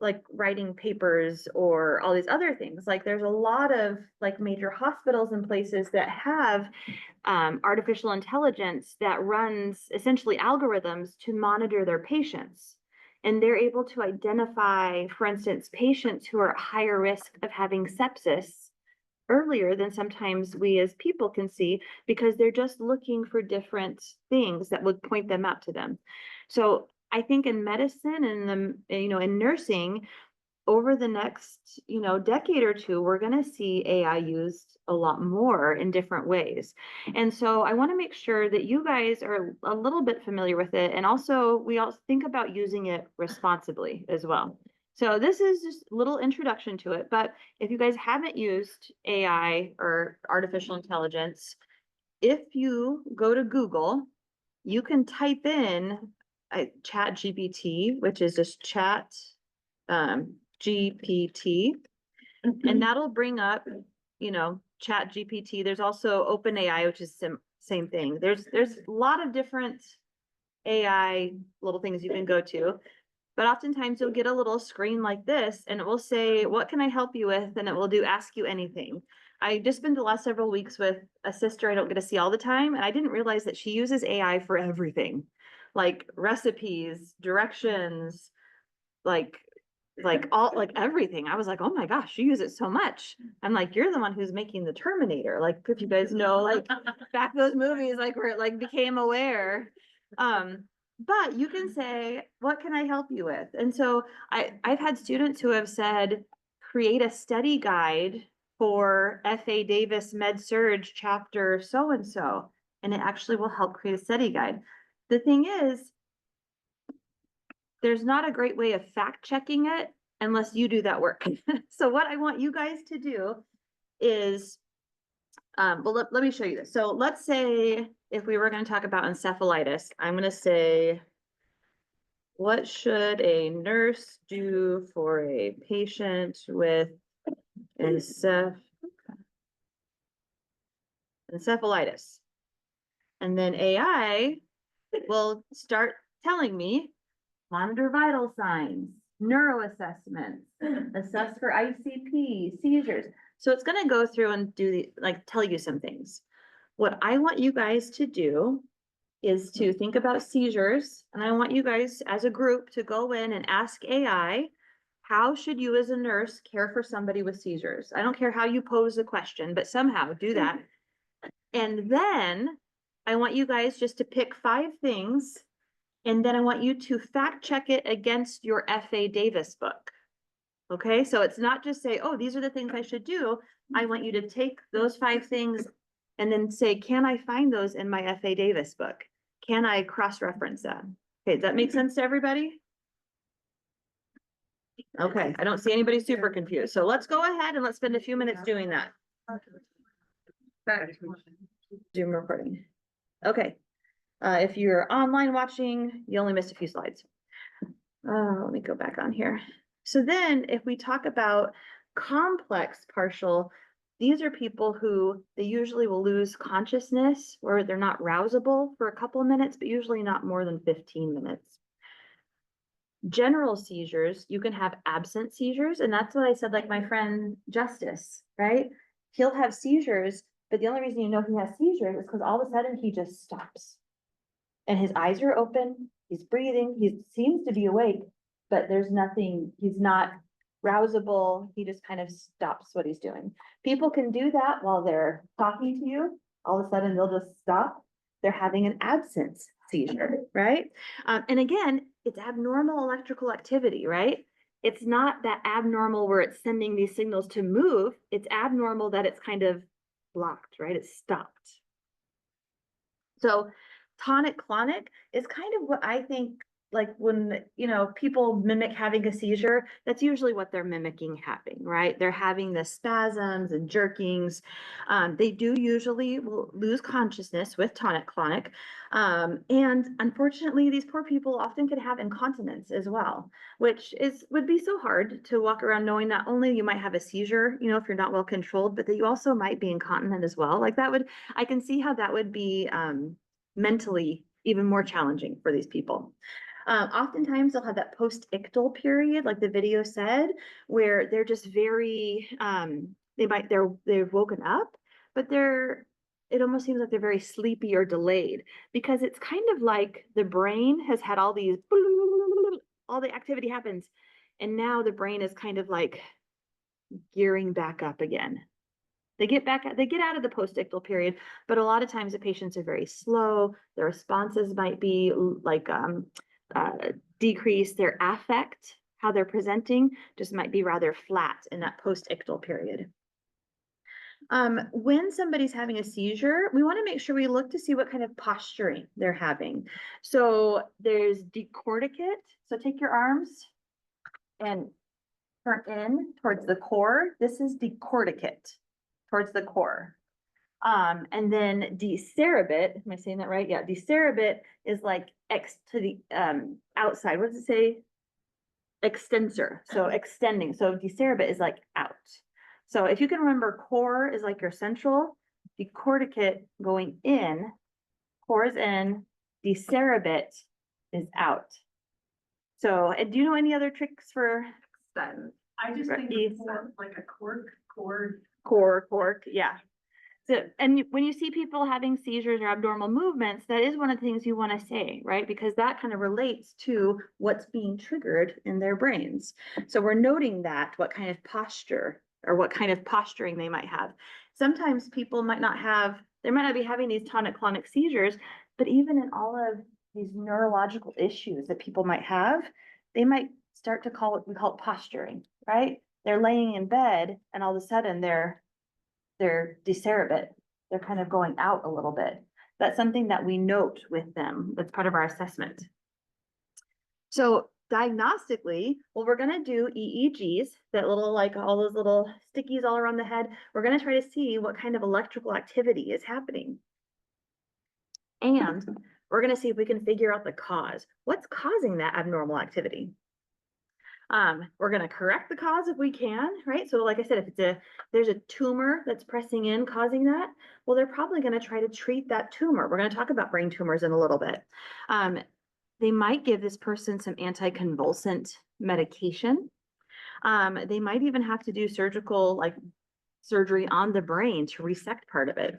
like writing papers or all these other things. Like there's a lot of like major hospitals and places that have artificial intelligence that runs essentially algorithms to monitor their patients. And they're able to identify, for instance, patients who are at higher risk of having sepsis earlier than sometimes we as people can see, because they're just looking for different things that would point them out to them. So I think in medicine and in nursing, over the next, decade or two, we're going to see AI used a lot more in different ways. And so I want to make sure that you guys are a little bit familiar with it. And also we all think about using it responsibly as well. So this is just a little introduction to it. But if you guys haven't used AI or artificial intelligence, if you go to Google, you can type in ChatGPT, which is just chat GPT, and that'll bring up, ChatGPT. There's also OpenAI, which is same thing. There's a lot of different AI little things you can go to, but oftentimes you'll get a little screen like this and it will say, what can I help you with? And it will do ask you anything. I just spent the last several weeks with a sister I don't get to see all the time, and I didn't realize that she uses AI for everything, like recipes, directions, like everything. I was like, oh my gosh, you use it so much. I'm like, you're the one who's making the Terminator. Like, if you guys know, like back those movies, like where it like became aware. But you can say, what can I help you with? And so I've had students who have said, create a study guide for F.A. Davis MedSurg chapter so-and-so, and it actually will help create a study guide. The thing is, there's not a great way of fact checking it unless you do that work. So what I want you guys to do is, let me show you this. So let's say if we were going to talk about encephalitis, I'm going to say, what should a nurse do for a patient with encephalitis? And then AI will start telling me, monitor vital signs, neuroassessments, assess for ICP, seizures. So it's going to go through and tell you some things. What I want you guys to do is to think about seizures. And I want you guys as a group to go in and ask AI, how should you as a nurse care for somebody with seizures? I don't care how you pose the question, but somehow do that. And then I want you guys just to pick 5 things. And then I want you to fact check it against your F.A. Davis book. Okay, so it's not just say, oh, these are the things I should do. I want you to take those 5 things and then say, can I find those in my F.A. Davis book? Can I cross-reference that? Okay, does that make sense to everybody? Okay, I don't see anybody super confused. So let's go ahead and let's spend a few minutes doing that. Zoom recording. Okay. If you're online watching, you only missed a few slides. Let me go back on here. So then if we talk about complex partial, these are people who they usually will lose consciousness or they're not rousable for a couple of minutes, but usually not more than 15 minutes. General seizures, you can have absent seizures, and that's what I said, like my friend Justice, right? He'll have seizures, but the only reason you know he has seizures is because all of a sudden he just stops. And his eyes are open, he's breathing, he seems to be awake, but there's nothing, he's not rousable, he just kind of stops what he's doing. People can do that while they're talking to you, all of a sudden they'll just stop. They're having an absence seizure, right? And again, it's abnormal electrical activity, right? It's not that abnormal where it's sending these signals to move, it's abnormal that it's kind of blocked, right? It's stopped. So tonic-clonic is kind of what I think, like when, people mimic having a seizure, that's usually what they're mimicking having, right? They're having the spasms and jerkings. They do usually will lose consciousness with tonic-clonic. And unfortunately, these poor people often could have incontinence as well, which would be so hard to walk around knowing not only you might have a seizure, if you're not well controlled, but that you also might be incontinent as well. Like I can see how that would be mentally even more challenging for these people. Oftentimes they'll have that post-ictal period, like the video said, where they're just very, they've woken up, but it almost seems like they're very sleepy or delayed because it's kind of like the brain has had all the activity happens. And now the brain is kind of like gearing back up again. They get out of the post-ictal period, but a lot of times the patients are very slow. Their responses might be like decrease. Their affect, how they're presenting, just might be rather flat in that post-ictal period. When somebody's having a seizure, we want to make sure we look to see what kind of posturing they're having. So there's decorticate. So take your arms and turn in towards the core. This is decorticate, towards the core. And then decerebate, am I saying that right? Yeah, decerebate is like X to the outside. What does it say? Extensor, so extending. So decerebate is like out. So if you can remember, core is like your central, decorticate going in, core is in, decerebate is out. So, and do you know any other tricks for Extend. I just think it's like a cork, yeah. So, and when you see people having seizures or abnormal movements, that is one of the things you want to say, right? Because that kind of relates to what's being triggered in their brains. So we're noting that, what kind of posture or what kind of posturing they might have. Sometimes people might not be having these tonic-clonic seizures, but even in all of these neurological issues that people might have, they might start to we call it posturing, right? They're laying in bed and all of a sudden they're decerebate. They're kind of going out a little bit. That's something that we note with them. That's part of our assessment. So diagnostically, well, we're going to do EEGs, that little, like all those little stickies all around the head. We're going to try to see what kind of electrical activity is happening. And we're going to see if we can figure out the cause. What's causing that abnormal activity? We're going to correct the cause if we can, right? So like I said, if there's a tumor that's pressing in causing that, well, they're probably going to try to treat that tumor. We're going to talk about brain tumors in a little bit. They might give this person some anticonvulsant medication. They might even have to do surgery on the brain to resect part of it.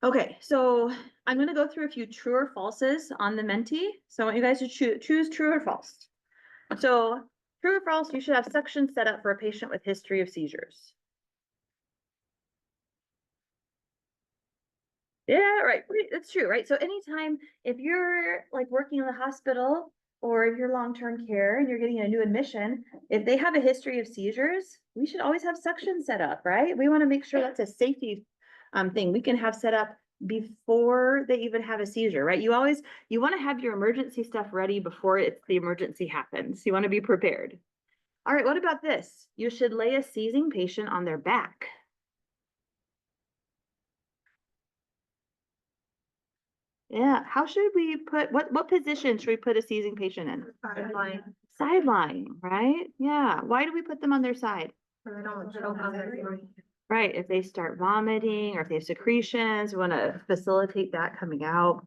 Okay, so I'm going to go through a few true or falses on the Menti. So I want you guys to choose true or false. So true or false, you should have suction set up for a patient with history of seizures. Yeah, right. That's true, right? So anytime, if you're like working in the hospital or if you're long-term care and you're getting a new admission, if they have a history of seizures, we should always have suction set up, right? We want to make sure that's a safety thing we can have set up before they even have a seizure, right? You want to have your emergency stuff ready before the emergency happens. You want to be prepared. All right, what about this? You should lay a seizing patient on their back. Yeah, how should we what position should we put a seizing patient in? Sideline, Sideline, right? Yeah, why do we put them on their side? so they don't choke on their food. Right, if they start vomiting or if they have secretions, we want to facilitate that coming out.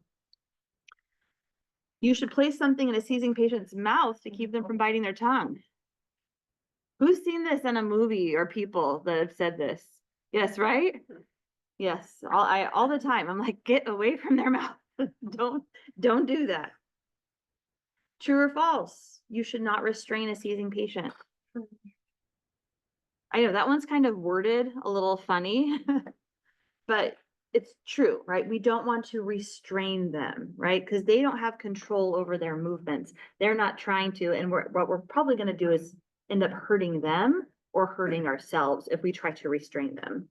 You should place something in a seizing patient's mouth to keep them from biting their tongue. Who's seen this in a movie or people that have said this? Yes, right? Yes, all the time. I'm like, get away from their mouth. Don't do that. True or false? You should not restrain a seizing patient. I know that one's kind of worded a little funny, but it's true, right? We don't want to restrain them, right? Because they don't have control over their movements. They're not trying to, and what we're probably going to do is end up hurting them or hurting ourselves if we try to restrain them.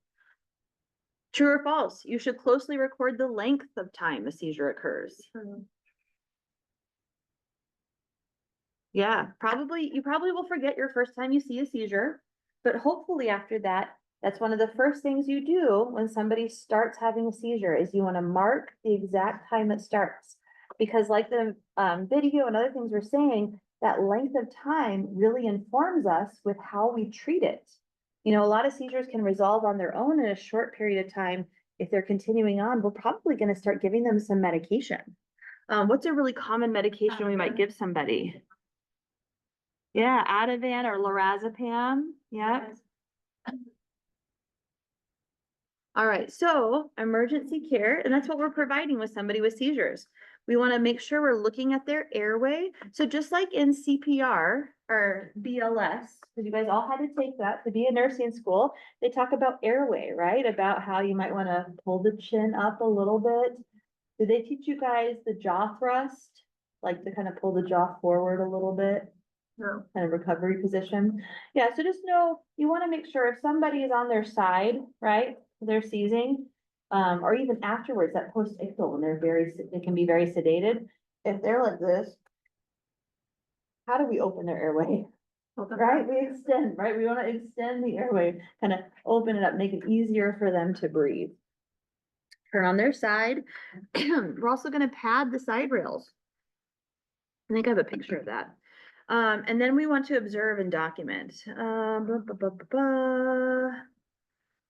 True or false? You should closely record the length of time a seizure occurs. Yeah, you probably will forget your first time you see a seizure, but hopefully after that, that's one of the first things you do when somebody starts having a seizure is you want to mark the exact time it starts. Because like the video and other things we're saying, that length of time really informs us with how we treat it. You know, a lot of seizures can resolve on their own in a short period of time. If they're continuing on, we're probably going to start giving them some medication. What's a really common medication we might give somebody? Yeah, Ativan or lorazepam. Yeah. All right, so emergency care, and that's what we're providing with somebody with seizures. We want to make sure we're looking at their airway. So just like in CPR or BLS, because you guys all had to take that to be in nursing school, they talk about airway, right? About how you might want to pull the chin up a little bit. Did they teach you guys the jaw thrust? Like to kind of pull the jaw forward a little bit? No. Kind of recovery position. Yeah, so just know you want to make sure if somebody is on their side, right? They're seizing, or even afterwards, that post-ictal when they can be very sedated. If they're like this, how do we open their airway? Right? We extend, right? We want to extend the airway, kind of open it up, make it easier for them to breathe. Turn on their side. We're also going to pad the side rails. I think I have a picture of that. And then we want to observe and document.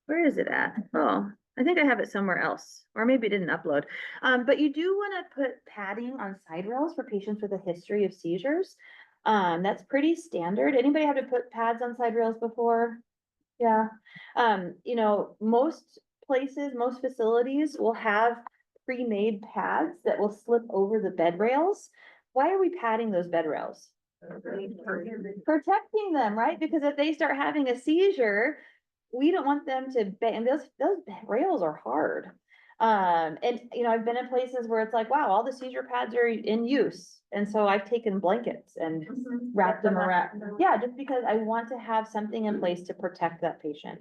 Where is it at? Oh, I think I have it somewhere else, or maybe it didn't upload. But you do want to put padding on side rails for patients with a history of seizures. That's pretty standard. Anybody have to put pads on side rails before? Yeah. You know, most places, most facilities will have pre-made pads that will slip over the bed rails. Why are we padding those bed rails? Protecting them, right? Because if they start having a seizure, we don't want them to and those rails are hard. And you know, I've been in places where it's like, wow, all the seizure pads are in use. And so I've taken blankets and wrapped them around. Yeah, just because I want to have something in place to protect that patient.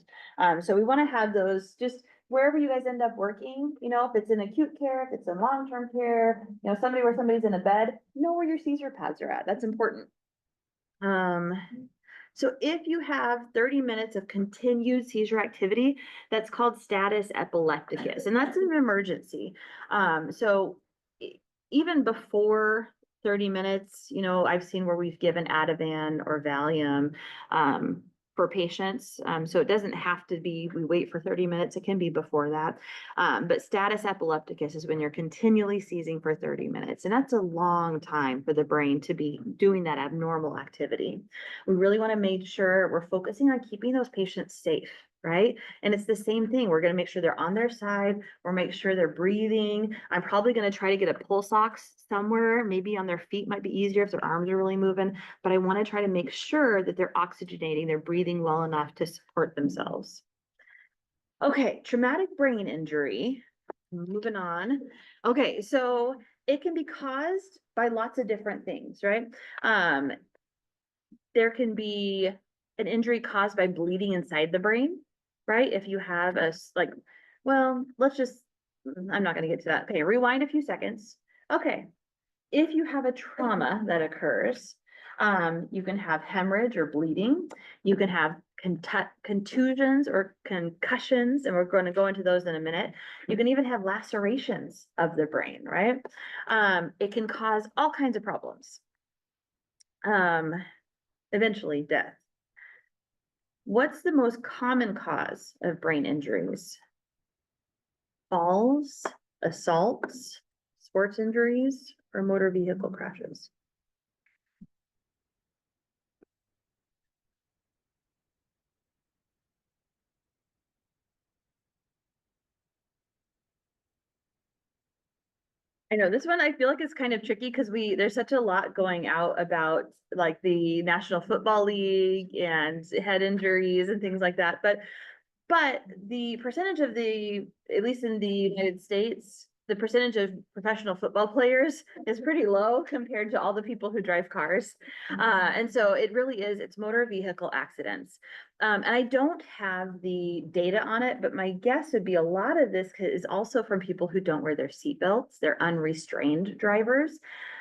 So we want to have those just wherever you guys end up working, you know, if it's in acute care, if it's in long-term care, you know, where somebody's in a bed, know where your seizure pads are at. That's important. So if you have 30 minutes of continued seizure activity, that's called status epilepticus, and that's an emergency. So even before 30 minutes, you know, I've seen where we've given Ativan or Valium, for patients. So it doesn't have to be, we wait for 30 minutes. It can be before that. But status epilepticus is when you're continually seizing for 30 minutes. And that's a long time for the brain to be doing that abnormal activity. We really want to make sure we're focusing on keeping those patients safe, right? And it's the same thing. We're going to make sure they're on their side or make sure they're breathing. I'm probably going to try to get a pulse ox somewhere, maybe on their feet might be easier if their arms are really moving, but I want to try to make sure that they're oxygenating, they're breathing well enough to support themselves. Okay, traumatic brain injury. Moving on. Okay, so it can be caused by lots of different things, right? There can be an injury caused by bleeding inside the brain, right? If you have well, let's just I'm not gonna get to that. Okay, rewind a few seconds. Okay. If you have a trauma that occurs, you can have hemorrhage or bleeding. You can have contusions or concussions, and we're going to go into those in a minute. You can even have lacerations of the brain, right? It can cause all kinds of problems. Eventually death. What's the most common cause of brain injuries? Falls, assaults, sports injuries, or motor vehicle crashes? I know this one, I feel like it's kind of tricky because there's such a lot going out about like the National Football League and head injuries and things like that. But the percentage of at least in the United States, the percentage of professional football players is pretty low compared to all the people who drive cars. And so it really is, it's motor vehicle accidents. And I don't have the data on it, but my guess would be a lot of this is also from people who don't wear their seatbelts. They're unrestrained drivers.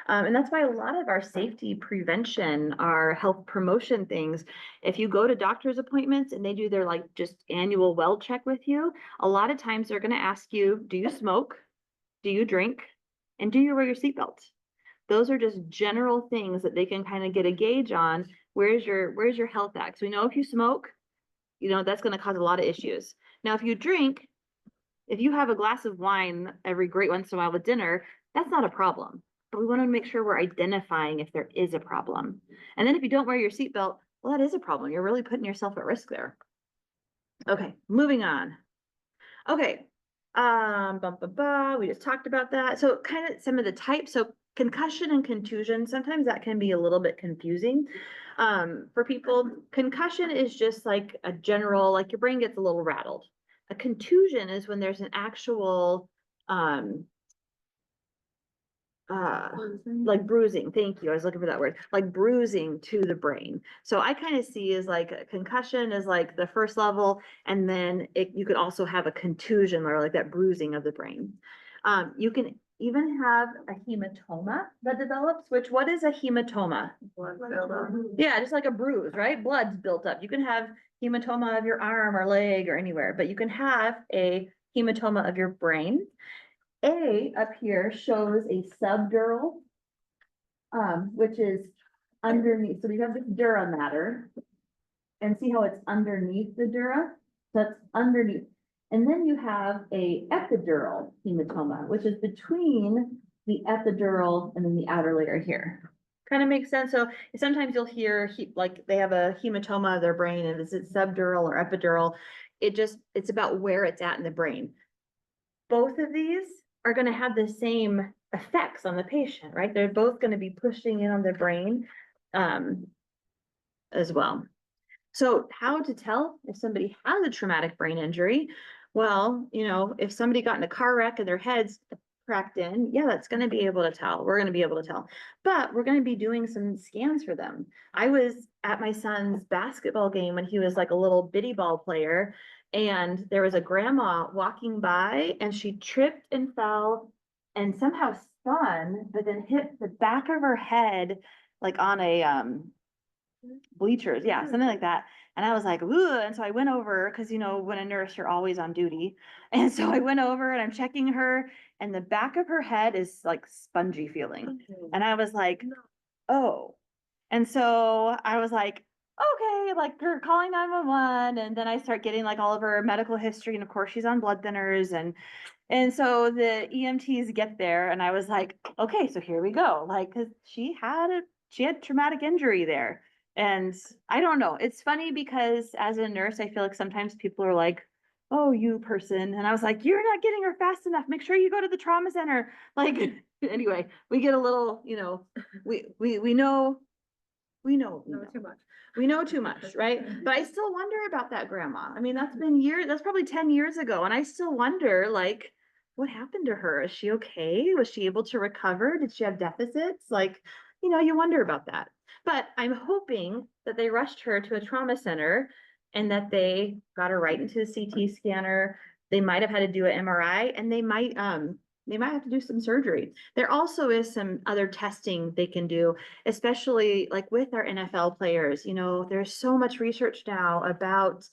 And that's why a lot of our safety prevention, our health promotion things, if you go to doctor's appointments and they do their like just annual well check with you, a lot of times they're going to ask you, do you smoke? Do you drink? And do you wear your seatbelt? Those are just general things that they can kind of get a gauge on. Where's your health at? So we know if you smoke, that's going to cause a lot of issues. Now, if you drink, if you have a glass of wine every great once in a while with dinner, that's not a problem. But we want to make sure we're identifying if there is a problem. And then if you don't wear your seatbelt, well, that is a problem. You're really putting yourself at risk there. Okay, moving on. Okay, we just talked about that. So kind of some of the types. So concussion and contusion, sometimes that can be a little bit confusing for people. Concussion is just like a general, like your brain gets a little rattled. A contusion is when there's an actual like bruising. Thank you. I was looking for that word, like bruising to the brain. So I kind of see as like a concussion is like the first level, and then you could also have a contusion or like that bruising of the brain. You can even have a hematoma that develops, which what is a hematoma? Blood buildup. Yeah, just like a bruise, right? Blood's built up. You can have hematoma of your arm or leg or anywhere, but you can have a hematoma of your brain. A up here shows a subdural, which is underneath. So we have this dura matter, and see how it's underneath the dura? That's underneath. And then you have a epidural hematoma, which is between the epidural and then the outer layer here. Kind of makes sense. So sometimes you'll hear like they have a hematoma of their brain, and is it subdural or epidural? It's about where it's at in the brain. Both of these are going to have the same effects on the patient, right? They're both going to be pushing in on the brain as well. So how to tell if somebody has a traumatic brain injury? Well, if somebody got in a car wreck and their head's cracked in, yeah, that's going to be able to tell. We're going to be able to tell, but we're going to be doing some scans for them. I was at my son's basketball game when he was like a little bitty ball player, and there was a grandma walking by and she tripped and fell and somehow spun, but then hit the back of her head like on a bleachers, yeah, something like that. And I was like, ooh, and so I went over because when a nurse, you're always on duty. And so I went over and I'm checking her, and the back of her head is like spongy feeling. And I was like, oh. And so I was like, okay, like you're calling 911. And then I start getting like all of her medical history. And of course she's on blood thinners. And so the EMTs get there, and I was like, okay, so here we go. Like, cause she had traumatic injury there. And I don't know. It's funny because as a nurse, I feel like sometimes people are like, oh, you person. And I was like, you're not getting her fast enough. Make sure you go to the trauma center. Like, anyway, we get a little, we know Too much. we know too much, right? But I still wonder about that grandma. I mean, that's been years, that's probably 10 years ago. And I still wonder, like, what happened to her? Is she okay? Was she able to recover? Did she have deficits? Like, you wonder about that. But I'm hoping that they rushed her to a trauma center and that they got her right into the CT scanner. They might have had to do an MRI, and they might have to do some surgery. There also is some other testing they can do, especially like with our NFL players. You know, there's so much research now about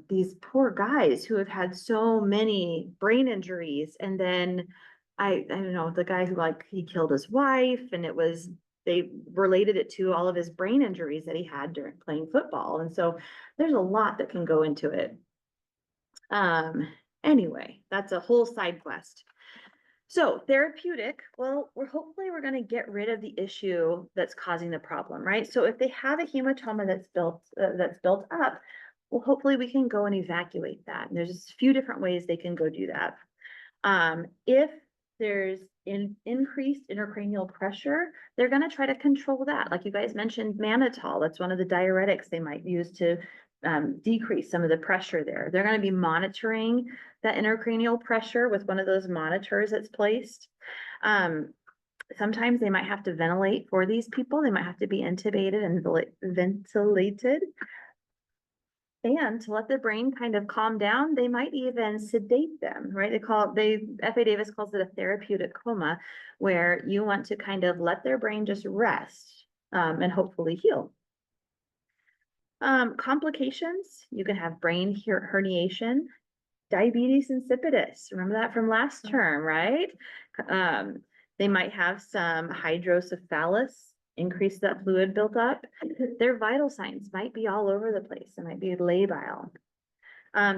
these poor guys who have had so many brain injuries. And then I don't know, the guy who like, he killed his wife, and they related it to all of his brain injuries that he had during playing football. And so there's a lot that can go into it. Anyway, that's a whole side quest. So therapeutic, well, we're going to get rid of the issue that's causing the problem, right? So if they have a hematoma that's built up, well, hopefully we can go and evacuate that. And there's a few different ways they can go do that. If there's increased intracranial pressure, they're going to try to control that. Like you guys mentioned, mannitol, that's one of the diuretics they might use to decrease some of the pressure there. They're going to be monitoring that intracranial pressure with one of those monitors that's placed. Sometimes they might have to ventilate for these people. They might have to be intubated and ventilated. And to let the brain kind of calm down, they might even sedate them, right? F.A. Davis calls it a therapeutic coma, where you want to kind of let their brain just rest and hopefully heal. Complications, you can have brain herniation, diabetes insipidus. Remember that from last term, right? They might have some hydrocephalus, increase that fluid built up. Their vital signs might be all over the place. It might be labile.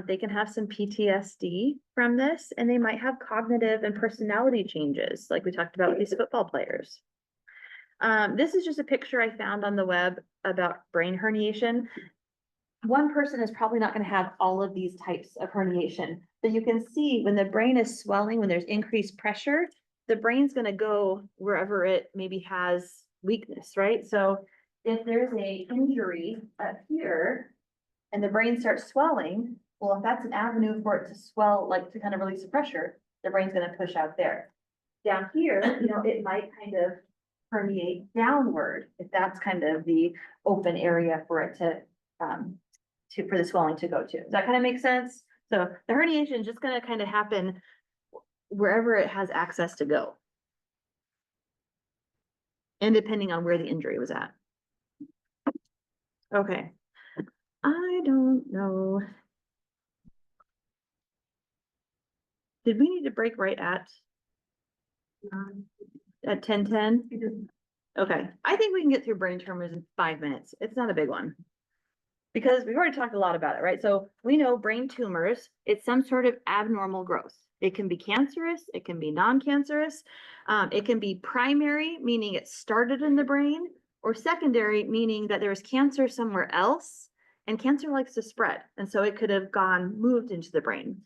They can have some PTSD from this, and they might have cognitive and personality changes, like we talked about with these football players. This is just a picture I found on the web about brain herniation. One person is probably not going to have all of these types of herniation, but you can see when the brain is swelling, when there's increased pressure, the brain's going to go wherever it maybe has weakness, right? So if there's a injury up here and the brain starts swelling, well, if that's an avenue for it to swell, like to kind of release the pressure, the brain's going to push out there. Down here, you know, it might kind of permeate downward if that's kind of the open area for it to for the swelling to go to. Does that kind of make sense? So the herniation is just going to kind of happen wherever it has access to go, and depending on where the injury was at. Okay. I don't know. Did we need to break right at 10:10? Okay, I think we can get through brain tumors in 5 minutes. It's not a big one. Because we've already talked a lot about it, right? So we know brain tumors, it's some sort of abnormal growth. It can be cancerous, it can be non-cancerous, it can be primary, meaning it started in the brain, or secondary, meaning that there was cancer somewhere else, and cancer likes to spread. And so it could have moved into the brain.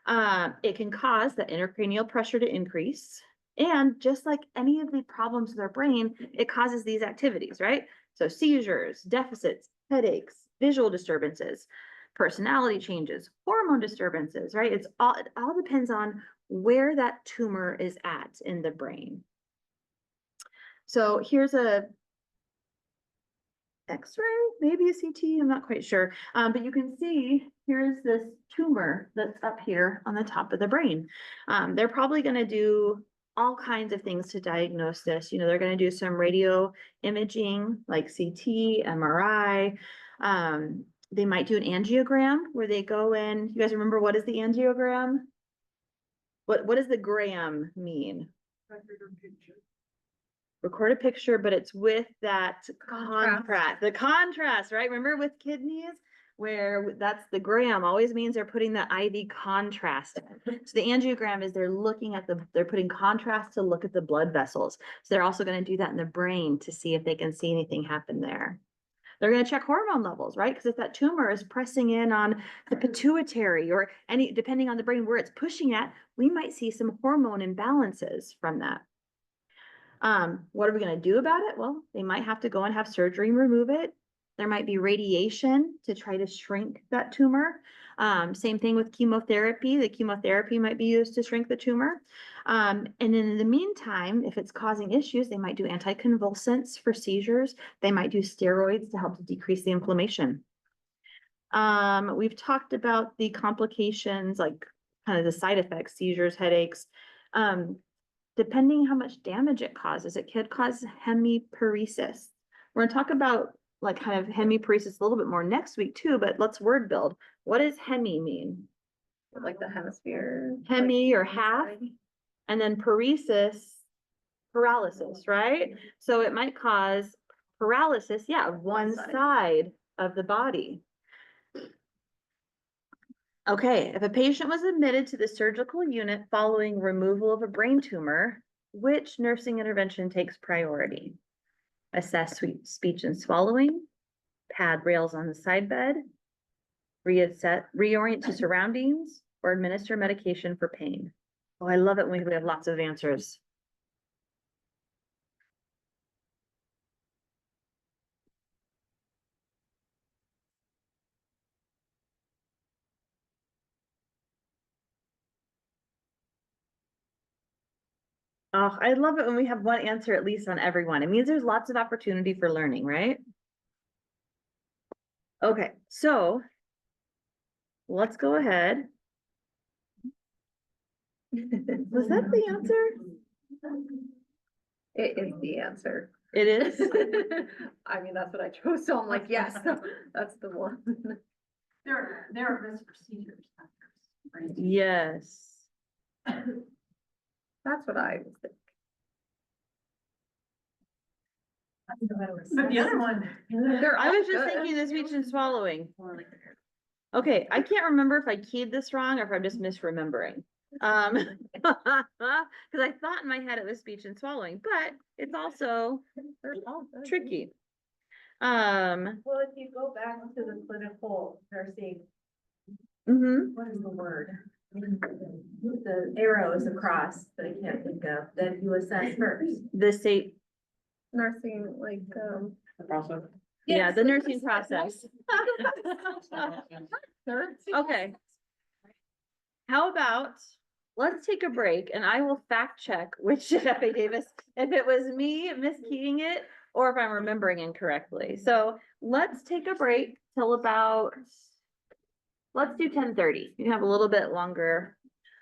It can cause the intracranial pressure to increase. And just like any of the problems with our brain, it causes these activities, right? So seizures, deficits, headaches, visual disturbances, personality changes, hormone disturbances, right? It all depends on where that tumor is at in the brain. So here's a X-ray, maybe a CT, I'm not quite sure. But you can see here's this tumor that's up here on the top of the brain. They're probably going to do all kinds of things to diagnose this. You know, they're going to do some radio imaging like CT, MRI. They might do an angiogram where they go in. You guys remember, what is the angiogram? What does the gram mean? Record a picture, but it's with that contrast, the contrast, right? Remember with kidneys, where that's the gram always means they're putting the IV contrast. So the angiogram is they're putting contrast to look at the blood vessels. So they're also going to do that in the brain to see if they can see anything happen there. They're going to check hormone levels, right? Because if that tumor is pressing in on the pituitary or depending on the brain where it's pushing at, we might see some hormone imbalances from that. What are we going to do about it? Well, they might have to go and have surgery and remove it. There might be radiation to try to shrink that tumor. Same thing with chemotherapy. The chemotherapy might be used to shrink the tumor. And then in the meantime, if it's causing issues, they might do anticonvulsants for seizures. They might do steroids to help to decrease the inflammation. We've talked about the complications, like kind of the side effects, seizures, headaches. Depending how much damage it causes, it could cause hemiparesis. We're gonna talk about like kind of hemiparesis a little bit more next week too, but let's word build. What does hemi mean? Like the hemisphere. Hemi or half, and then paresis, paralysis, right? So it might cause paralysis, yeah, of one side of the body. Okay, if a patient was admitted to the surgical unit following removal of a brain tumor, which nursing intervention takes priority? Assess speech and swallowing, pad rails on the side bed, reorient to surroundings, or administer medication for pain. Oh, I love it when we have lots of answers. Oh, I love it when we have one answer at least on everyone. It means there's lots of opportunity for learning, right? Okay, so let's go ahead. Was that the answer? It is the answer. It is? I mean, that's what I chose, so I'm like, yes, that's the one. There are risks for seizures. Right? Yes. That's what I was thinking. But the other one. I was just thinking the speech and swallowing. Okay, I can't remember if I keyed this wrong or if I'm just misremembering. Because I thought in my head it was speech and swallowing, but it's also tricky. Well, if you go back to the clinical nursing, Mhm. what is the word? The arrows across that I can't think of, that you assess first. The state, Nursing, like, yeah, the nursing process. Okay. How about, let's take a break and I will fact check which FA Davis, if it was me miskeying it or if I'm remembering incorrectly. So let's take a break till about, let's do 10:30. You can have a little bit longer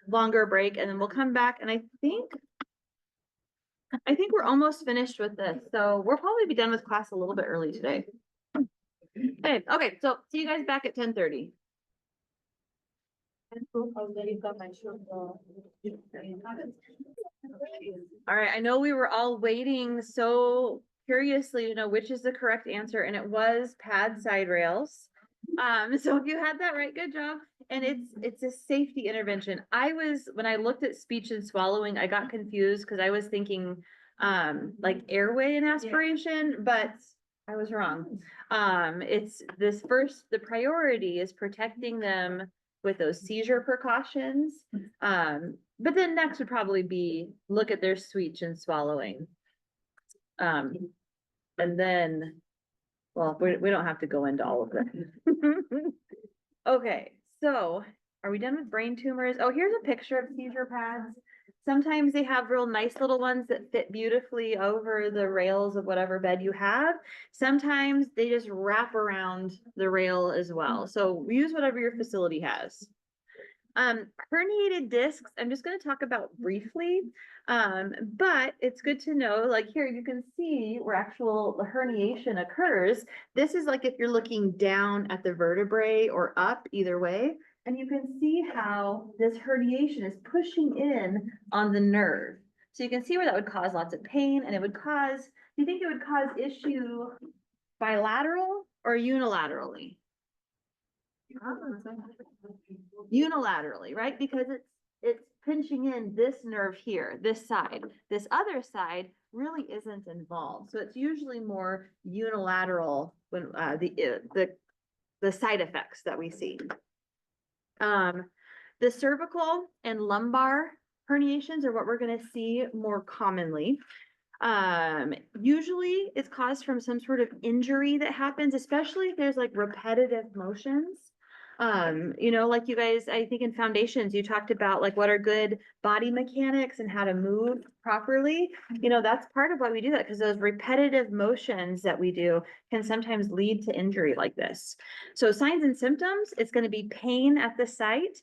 break and then we'll come back and I think we're almost finished with this. So we'll probably be done with class a little bit early today. Okay, so see you guys back at 10:30. All right, I know we were all waiting so curiously to know which is the correct answer, and it was pad side rails. So if you had that right, good job. And it's a safety intervention. When I looked at speech and swallowing, I got confused because I was thinking like airway and aspiration, but I was wrong. It's the priority is protecting them with those seizure precautions. But then next would probably be look at their speech and swallowing. And then, well, we don't have to go into all of that. Okay, so are we done with brain tumors? Oh, here's a picture of seizure pads. Sometimes they have real nice little ones that fit beautifully over the rails of whatever bed you have. Sometimes they just wrap around the rail as well. So use whatever your facility has. Herniated discs, I'm just going to talk about briefly, but it's good to know, like here you can see where the herniation occurs. This is like if you're looking down at the vertebrae or up, either way, and you can see how this herniation is pushing in on the nerve. So you can see where that would cause lots of pain, and do you think it would cause issue bilateral or unilaterally? Unilaterally, right? Because it's pinching in this nerve here, this side. This other side really isn't involved. So it's usually more unilateral when the side effects that we see. The cervical and lumbar herniations are what we're going to see more commonly. Usually it's caused from some sort of injury that happens, especially if there's like repetitive motions. Like you guys, I think in foundations, you talked about like what are good body mechanics and how to move properly, you know, that's part of why we do that, because those repetitive motions that we do can sometimes lead to injury like this. So signs and symptoms, it's going to be pain at the site.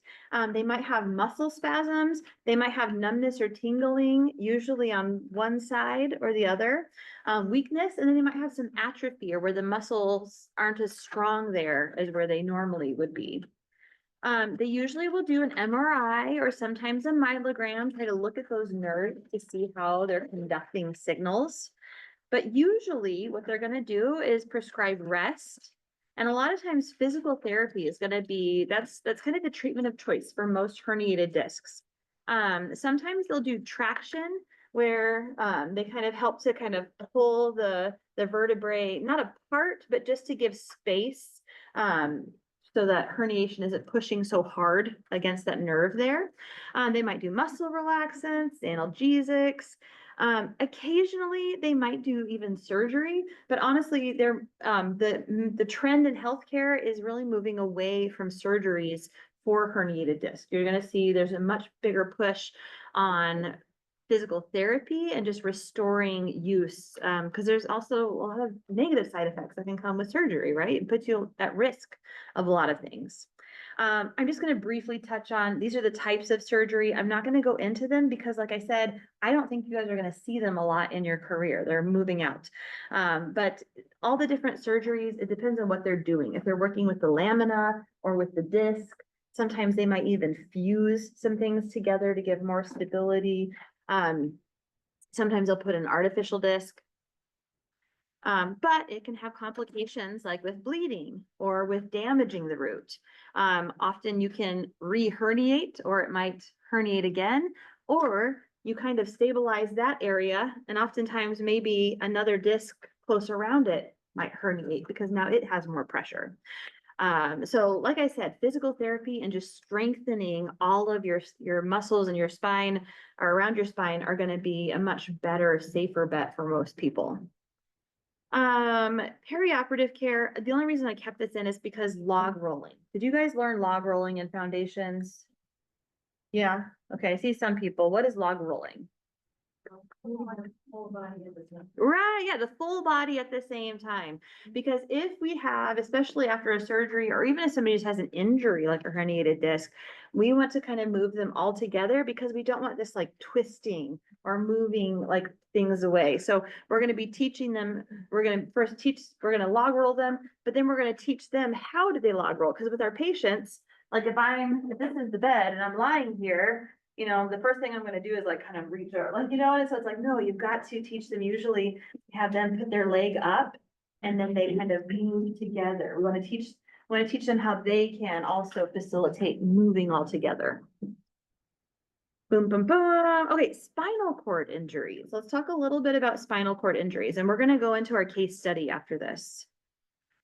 They might have muscle spasms. They might have numbness or tingling, usually on one side or the other, weakness, and then they might have some atrophy, or where the muscles aren't as strong there as where they normally would be. They usually will do an MRI or sometimes a myelogram, try to look at those nerves to see how they're conducting signals. But usually what they're gonna do is prescribe rest. And a lot of times physical therapy is gonna be, that's kind of the treatment of choice for most herniated discs. Sometimes they'll do traction where they kind of help to kind of pull the vertebrae, not apart, but just to give space. So that herniation isn't pushing so hard against that nerve there. They might do muscle relaxants, analgesics. Occasionally they might do even surgery, but honestly, the trend in healthcare is really moving away from surgeries for herniated disc. You're going to see there's a much bigger push on physical therapy and just restoring use, because there's also a lot of negative side effects that can come with surgery, right? It puts you at risk of a lot of things. I'm just going to briefly touch on, these are the types of surgery. I'm not going to go into them because, like I said, I don't think you guys are going to see them a lot in your career. They're moving out. But all the different surgeries, it depends on what they're doing. If they're working with the lamina or with the disc, sometimes they might even fuse some things together to give more stability. Sometimes they'll put an artificial disc. But it can have complications like with bleeding or with damaging the root. Often you can re-herniate, or it might herniate again, or you kind of stabilize that area, and oftentimes maybe another disc close around it might herniate because now it has more pressure. So like I said, physical therapy and just strengthening all of your muscles and your spine or around your spine are going to be a much better, safer bet for most people. Perioperative care, the only reason I kept this in is because log rolling. Did you guys learn log rolling in foundations? Yeah, okay, I see some people. What is log rolling? Right, yeah, the full body at the same time. Because if we have, especially after a surgery, or even if somebody just has an injury like a herniated disc, we want to kind of move them all together because we don't want this like twisting or moving like things away. So we're going to be teaching them, we're going to log roll them, but then we're going to teach them how do they log roll. Because with our patients, like if this is the bed and I'm lying here, you know, the first thing I'm going to do is like kind of reach over, like, you know, and so it's like, no, you've got to teach them, usually have them put their leg up and then they kind of move together. We want to teach them how they can also facilitate moving all together. Boom, boom, boom. Okay, spinal cord injuries. Let's talk a little bit about spinal cord injuries, and we're going to go into our case study after this.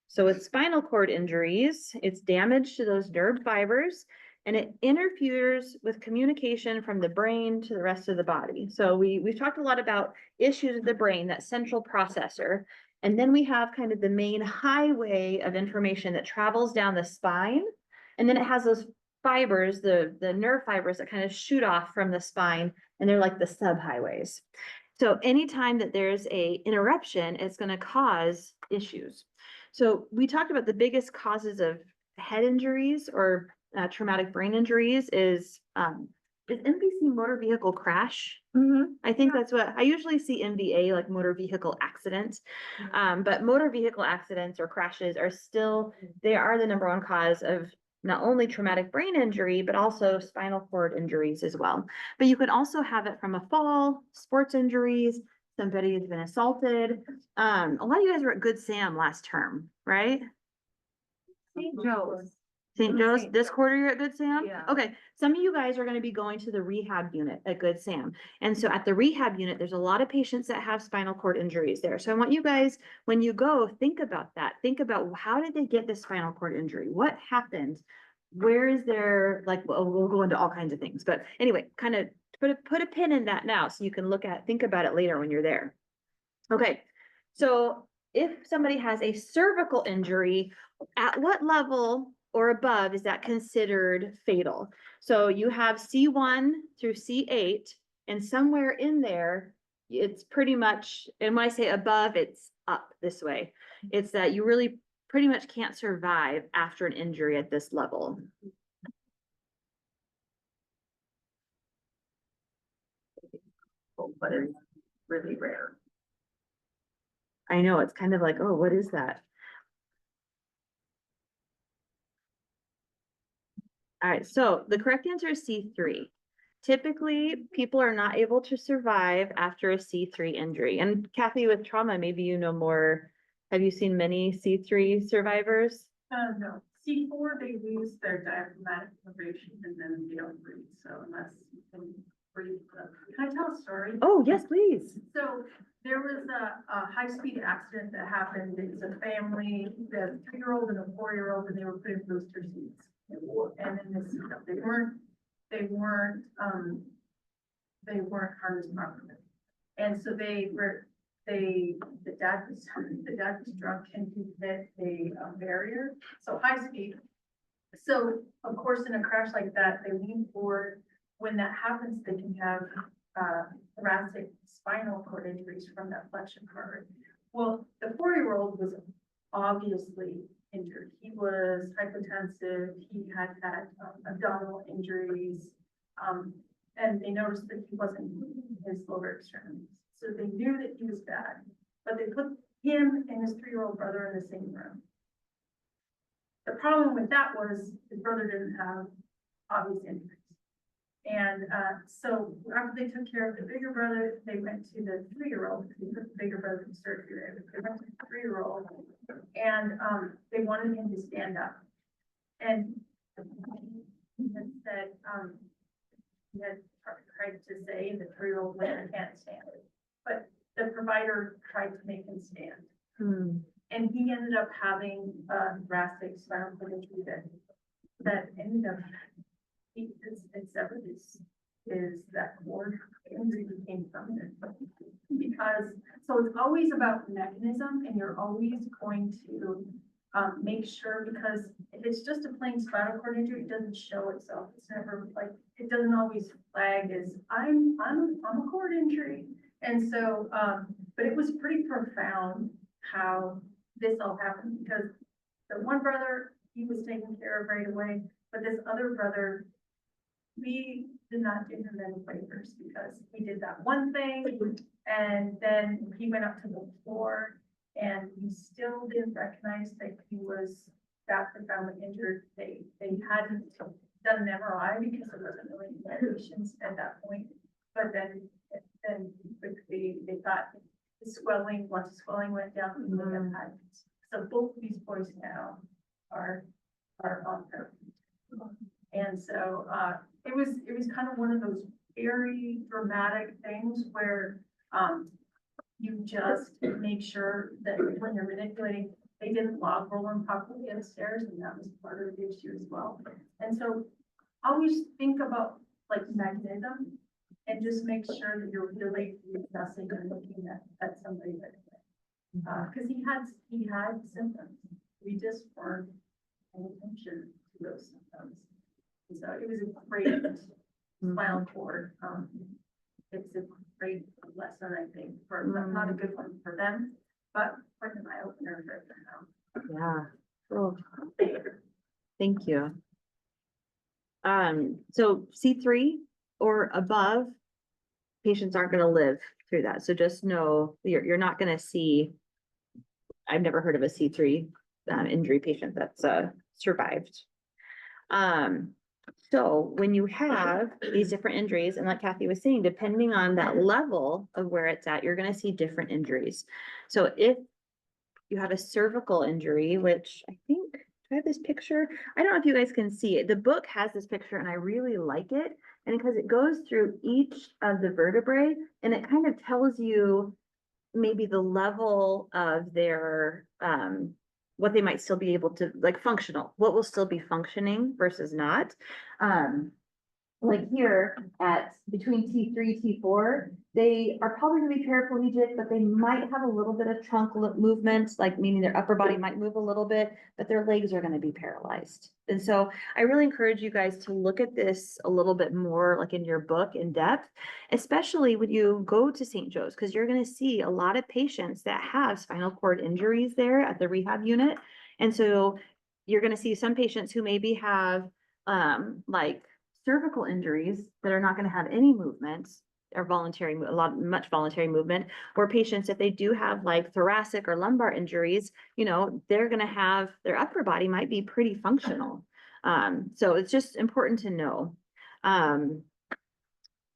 So with spinal cord injuries, it's damage to those nerve fibers, and it interferes with communication from the brain to the rest of the body. So we've talked a lot about issues with the brain, that central processor, and then we have kind of the main highway of information that travels down the spine, and then it has those fibers, the nerve fibers that kind of shoot off from the spine, and they're like the subhighways. So anytime that there's a interruption, it's going to cause issues. So we talked about the biggest causes of head injuries or traumatic brain injuries is NVC motor vehicle crash. I think that's what I usually see MVA, like motor vehicle accidents. But motor vehicle accidents or crashes are still, they are the #1 cause of not only traumatic brain injury, but also spinal cord injuries as well. But you can also have it from a fall, sports injuries, somebody has been assaulted. A lot of you guys were at Good Sam last term, right? St. Joe's. St. Joe's, this quarter you're at Good Sam? Yeah. Okay, some of you guys are gonna be going to the rehab unit at Good Sam. And so at the rehab unit, there's a lot of patients that have spinal cord injuries there. So I want you guys, when you go, think about that. Think about how did they get this spinal cord injury? What happened? Where is there, like, we'll go into all kinds of things. But anyway, kind of put a pin in that now so you can think about it later when you're there. Okay, so if somebody has a cervical injury, at what level or above is that considered fatal? So you have C1 through C8, And somewhere in there, it's pretty much, and when I say above, it's up this way. It's that you really pretty much can't survive after an injury at this level. But it's really rare. I know, it's kind of like, oh, what is that? All right, so the correct answer is C3. Typically, people are not able to survive after a C3 injury. And Kathy, with trauma, maybe you know more. Have you seen many C3 survivors? No, C4, they lose their diaphragmatic vibration and then they don't breathe, so unless you can breathe. Can I tell a story? Oh, yes, please. So there was a high-speed accident that happened. It was a family, the 3-year-old and a 4-year-old, and they were put in booster seats. And in this, they weren't harnessed properly. And so the dad was drunk and he hit a barrier, so high speed. So of course, in a crash like that, they lean forward. When that happens, they can have thoracic spinal cord injuries from that flexion card. Well, the 4-year-old was obviously injured. He was hypotensive. He had abdominal injuries. And they noticed that he wasn't moving his lower extremities. So they knew that he was bad, but they put him and his 3-year-old brother in the same room. The problem with that was his brother didn't have obvious injuries. And so after they took care of the bigger brother, they went to the 3-year-old, because they put the bigger brother in surgery. They went to the 3-year-old and they wanted him to stand up. And he had said, he had tried to say the 3-year-old man can't stand it, but the provider tried to make him stand. And he ended up having thoracic spinal cord injury that ended up, it's severed is that cord injury became permanent. Because, so it's always about mechanism, and you're always going to make sure, because if it's just a plain spinal cord injury, it doesn't show itself. It's never like, it doesn't always flag as I'm a cord injury. And so, but it was pretty profound how this all happened, because the one brother, he was taken care of right away, but this other brother, we did not give him any favors, because he did that one thing and then he went up to the floor and we still didn't recognize that he was that profoundly injured. They hadn't done an MRI because there wasn't really medications at that point. But then quickly they thought the swelling, once the swelling went down, he would have had. So both of these boys now are on therapy. And so it was kind of one of those very dramatic things where you just make sure that when you're manipulating, they didn't log roll them properly upstairs, and that was part of the issue as well. And so always think about like mechanism and just make sure that you're really assessing and looking at somebody that because he had symptoms. We just weren't paying attention to those symptoms. And so it was a great spinal cord. It's a great lesson, I think, for not a good one for them, but quite an eye opener for them. Yeah. Oh, thank you. So C3 or above, patients aren't going to live through that. So just know you're not going to see. I've never heard of a C3 injury patient that's survived. So when you have these different injuries, and like Kathy was saying, depending on that level of where it's at, you're going to see different injuries. So if you have a cervical injury, which I think, do I have this picture? I don't know if you guys can see it. The book has this picture and I really like it. And because it goes through each of the vertebrae and it kind of tells you maybe the level of their, what they might still be able to, like functional, what will still be functioning versus not. like here at between T3, T4, they are probably gonna be paraplegic, but they might have a little bit of trunk movement, like meaning their upper body might move a little bit, but their legs are gonna be paralyzed. And so I really encourage you guys to look at this a little bit more like in your book in depth, especially when you go to St. Joe's, because you're gonna see a lot of patients that have spinal cord injuries there at the rehab unit. And so you're gonna see some patients who maybe have like cervical injuries that are not going to have any movement or much voluntary movement, or patients, if they do have like thoracic or lumbar injuries, they're going to have their upper body might be pretty functional. So it's just important to know.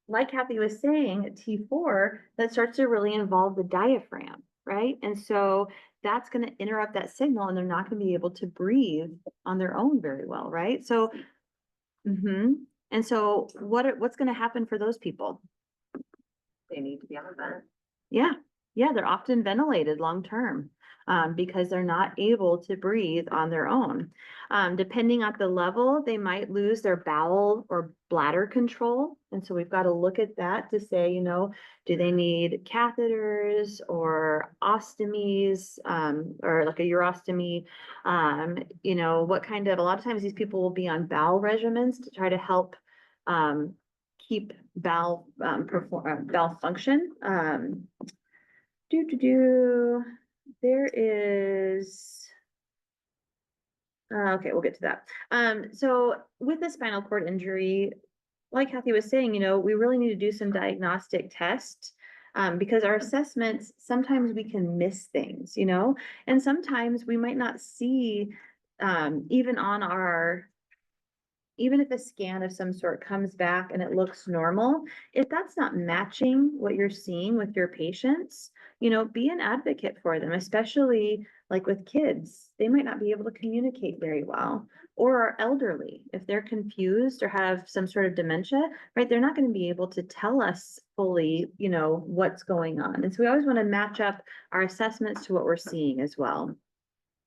Like Kathy was saying, at T4, that starts to really involve the diaphragm, right? And so that's going to interrupt that signal and they're not going to be able to breathe on their own very well, right? So and so what's gonna happen for those people? They need to be on a vent. Yeah, they're often ventilated long-term, because they're not able to breathe on their own. Depending on the level, they might lose their bowel or bladder control. And so we've got to look at that to say, do they need catheters or ostomies, or like a urostomy? A lot of times these people will be on bowel regimens to try to help, keep bowel function. There is, okay, we'll get to that. So with the spinal cord injury, like Kathy was saying, we really need to do some diagnostic tests, because our assessments, sometimes we can miss things, and sometimes we might not see, even if a scan of some sort comes back and it looks normal, if that's not matching what you're seeing with your patients, be an advocate for them, especially like with kids. They might not be able to communicate very well, or are elderly. If they're confused or have some sort of dementia, right, they're not going to be able to tell us fully, what's going on. And so we always want to match up our assessments to what we're seeing as well.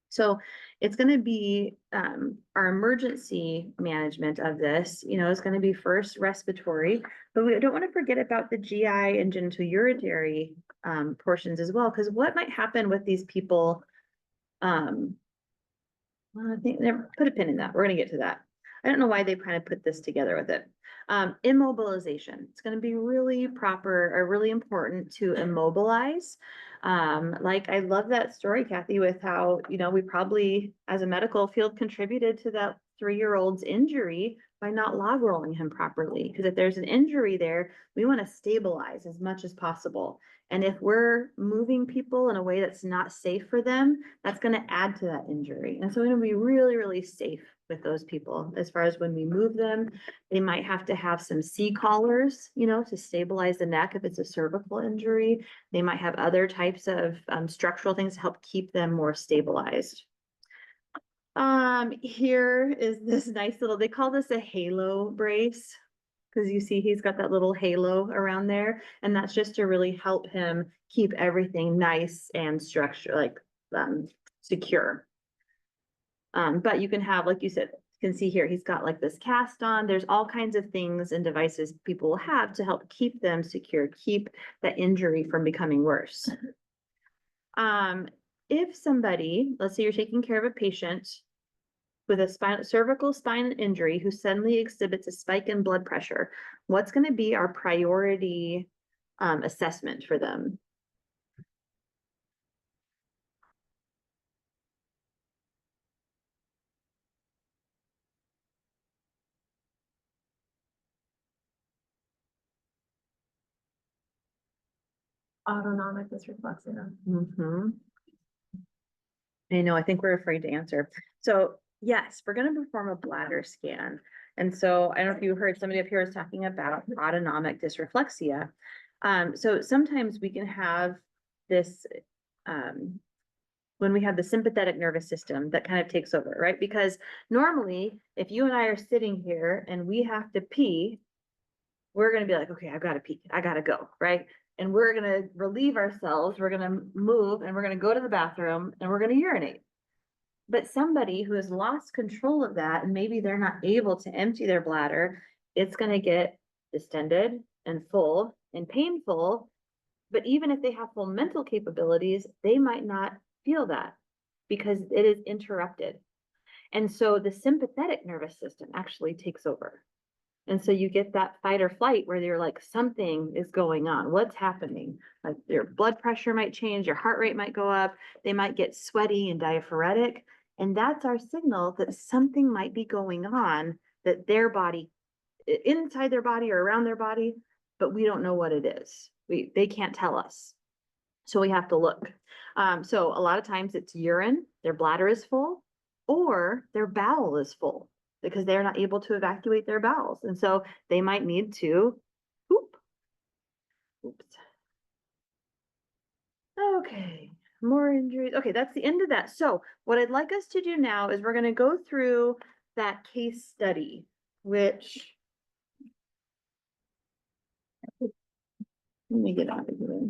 So it's going to be, our emergency management of this, is going to be first respiratory, but we don't want to forget about the GI and genitourinary portions as well, because what might happen with these people, well, I think put a pin in that. We're going to get to that. I don't know why they kind of put this together with it. Immobilization. It's going to be really proper or really important to immobilize. Like I love that story, Kathy, with how, we probably as a medical field contributed to that 3-year-old's injury by not log rolling him properly. Because if there's an injury there, we want to stabilize as much as possible. And if we're moving people in a way that's not safe for them, that's going to add to that injury. And so we're going to be really, really safe with those people. As far as when we move them, they might have to have some C-collars, to stabilize the neck if it's a cervical injury. They might have other types of structural things to help keep them more stabilized. Here is this nice little, they call this a halo brace, because you see he's got that little halo around there, and that's just to really help him keep everything nice and secure. But you can have, like you said, you can see here, he's got like this cast on. There's all kinds of things and devices people will have to help keep them secure, keep that injury from becoming worse. If somebody, let's say you're taking care of a patient with a cervical spine injury who suddenly exhibits a spike in blood pressure, what's going to be our priority assessment for them? Autonomic dysreflexia. I know, I think we're afraid to answer. So yes, we're going to perform a bladder scan. And so I don't know if you heard somebody up here was talking about autonomic dysreflexia. So sometimes we can have this, when we have the sympathetic nervous system that kind of takes over, right? Because normally, if you and I are sitting here and we have to pee, we're going to be like, okay, I've got to pee, I got to go, right? And we're going to relieve ourselves, we're going to move, and we're going to go to the bathroom, and we're going to urinate. But somebody who has lost control of that, and maybe they're not able to empty their bladder, it's gonna get distended and full and painful. But even if they have full mental capabilities, they might not feel that because it is interrupted. And so the sympathetic nervous system actually takes over. And so you get that fight or flight where you're like, something is going on. What's happening? Like your blood pressure might change, your heart rate might go up, they might get sweaty and diaphoretic. And that's our signal that something might be going on, that their body, inside their body or around their body, but we don't know what it is. They can't tell us. So we have to look. So a lot of times it's urine, their bladder is full, or their bowel is full because they're not able to evacuate their bowels. And so they might need to poop. Oops. Okay, more injuries. Okay, that's the end of that. So what I'd like us to do now is we're going to go through that case study, which let me get out of here.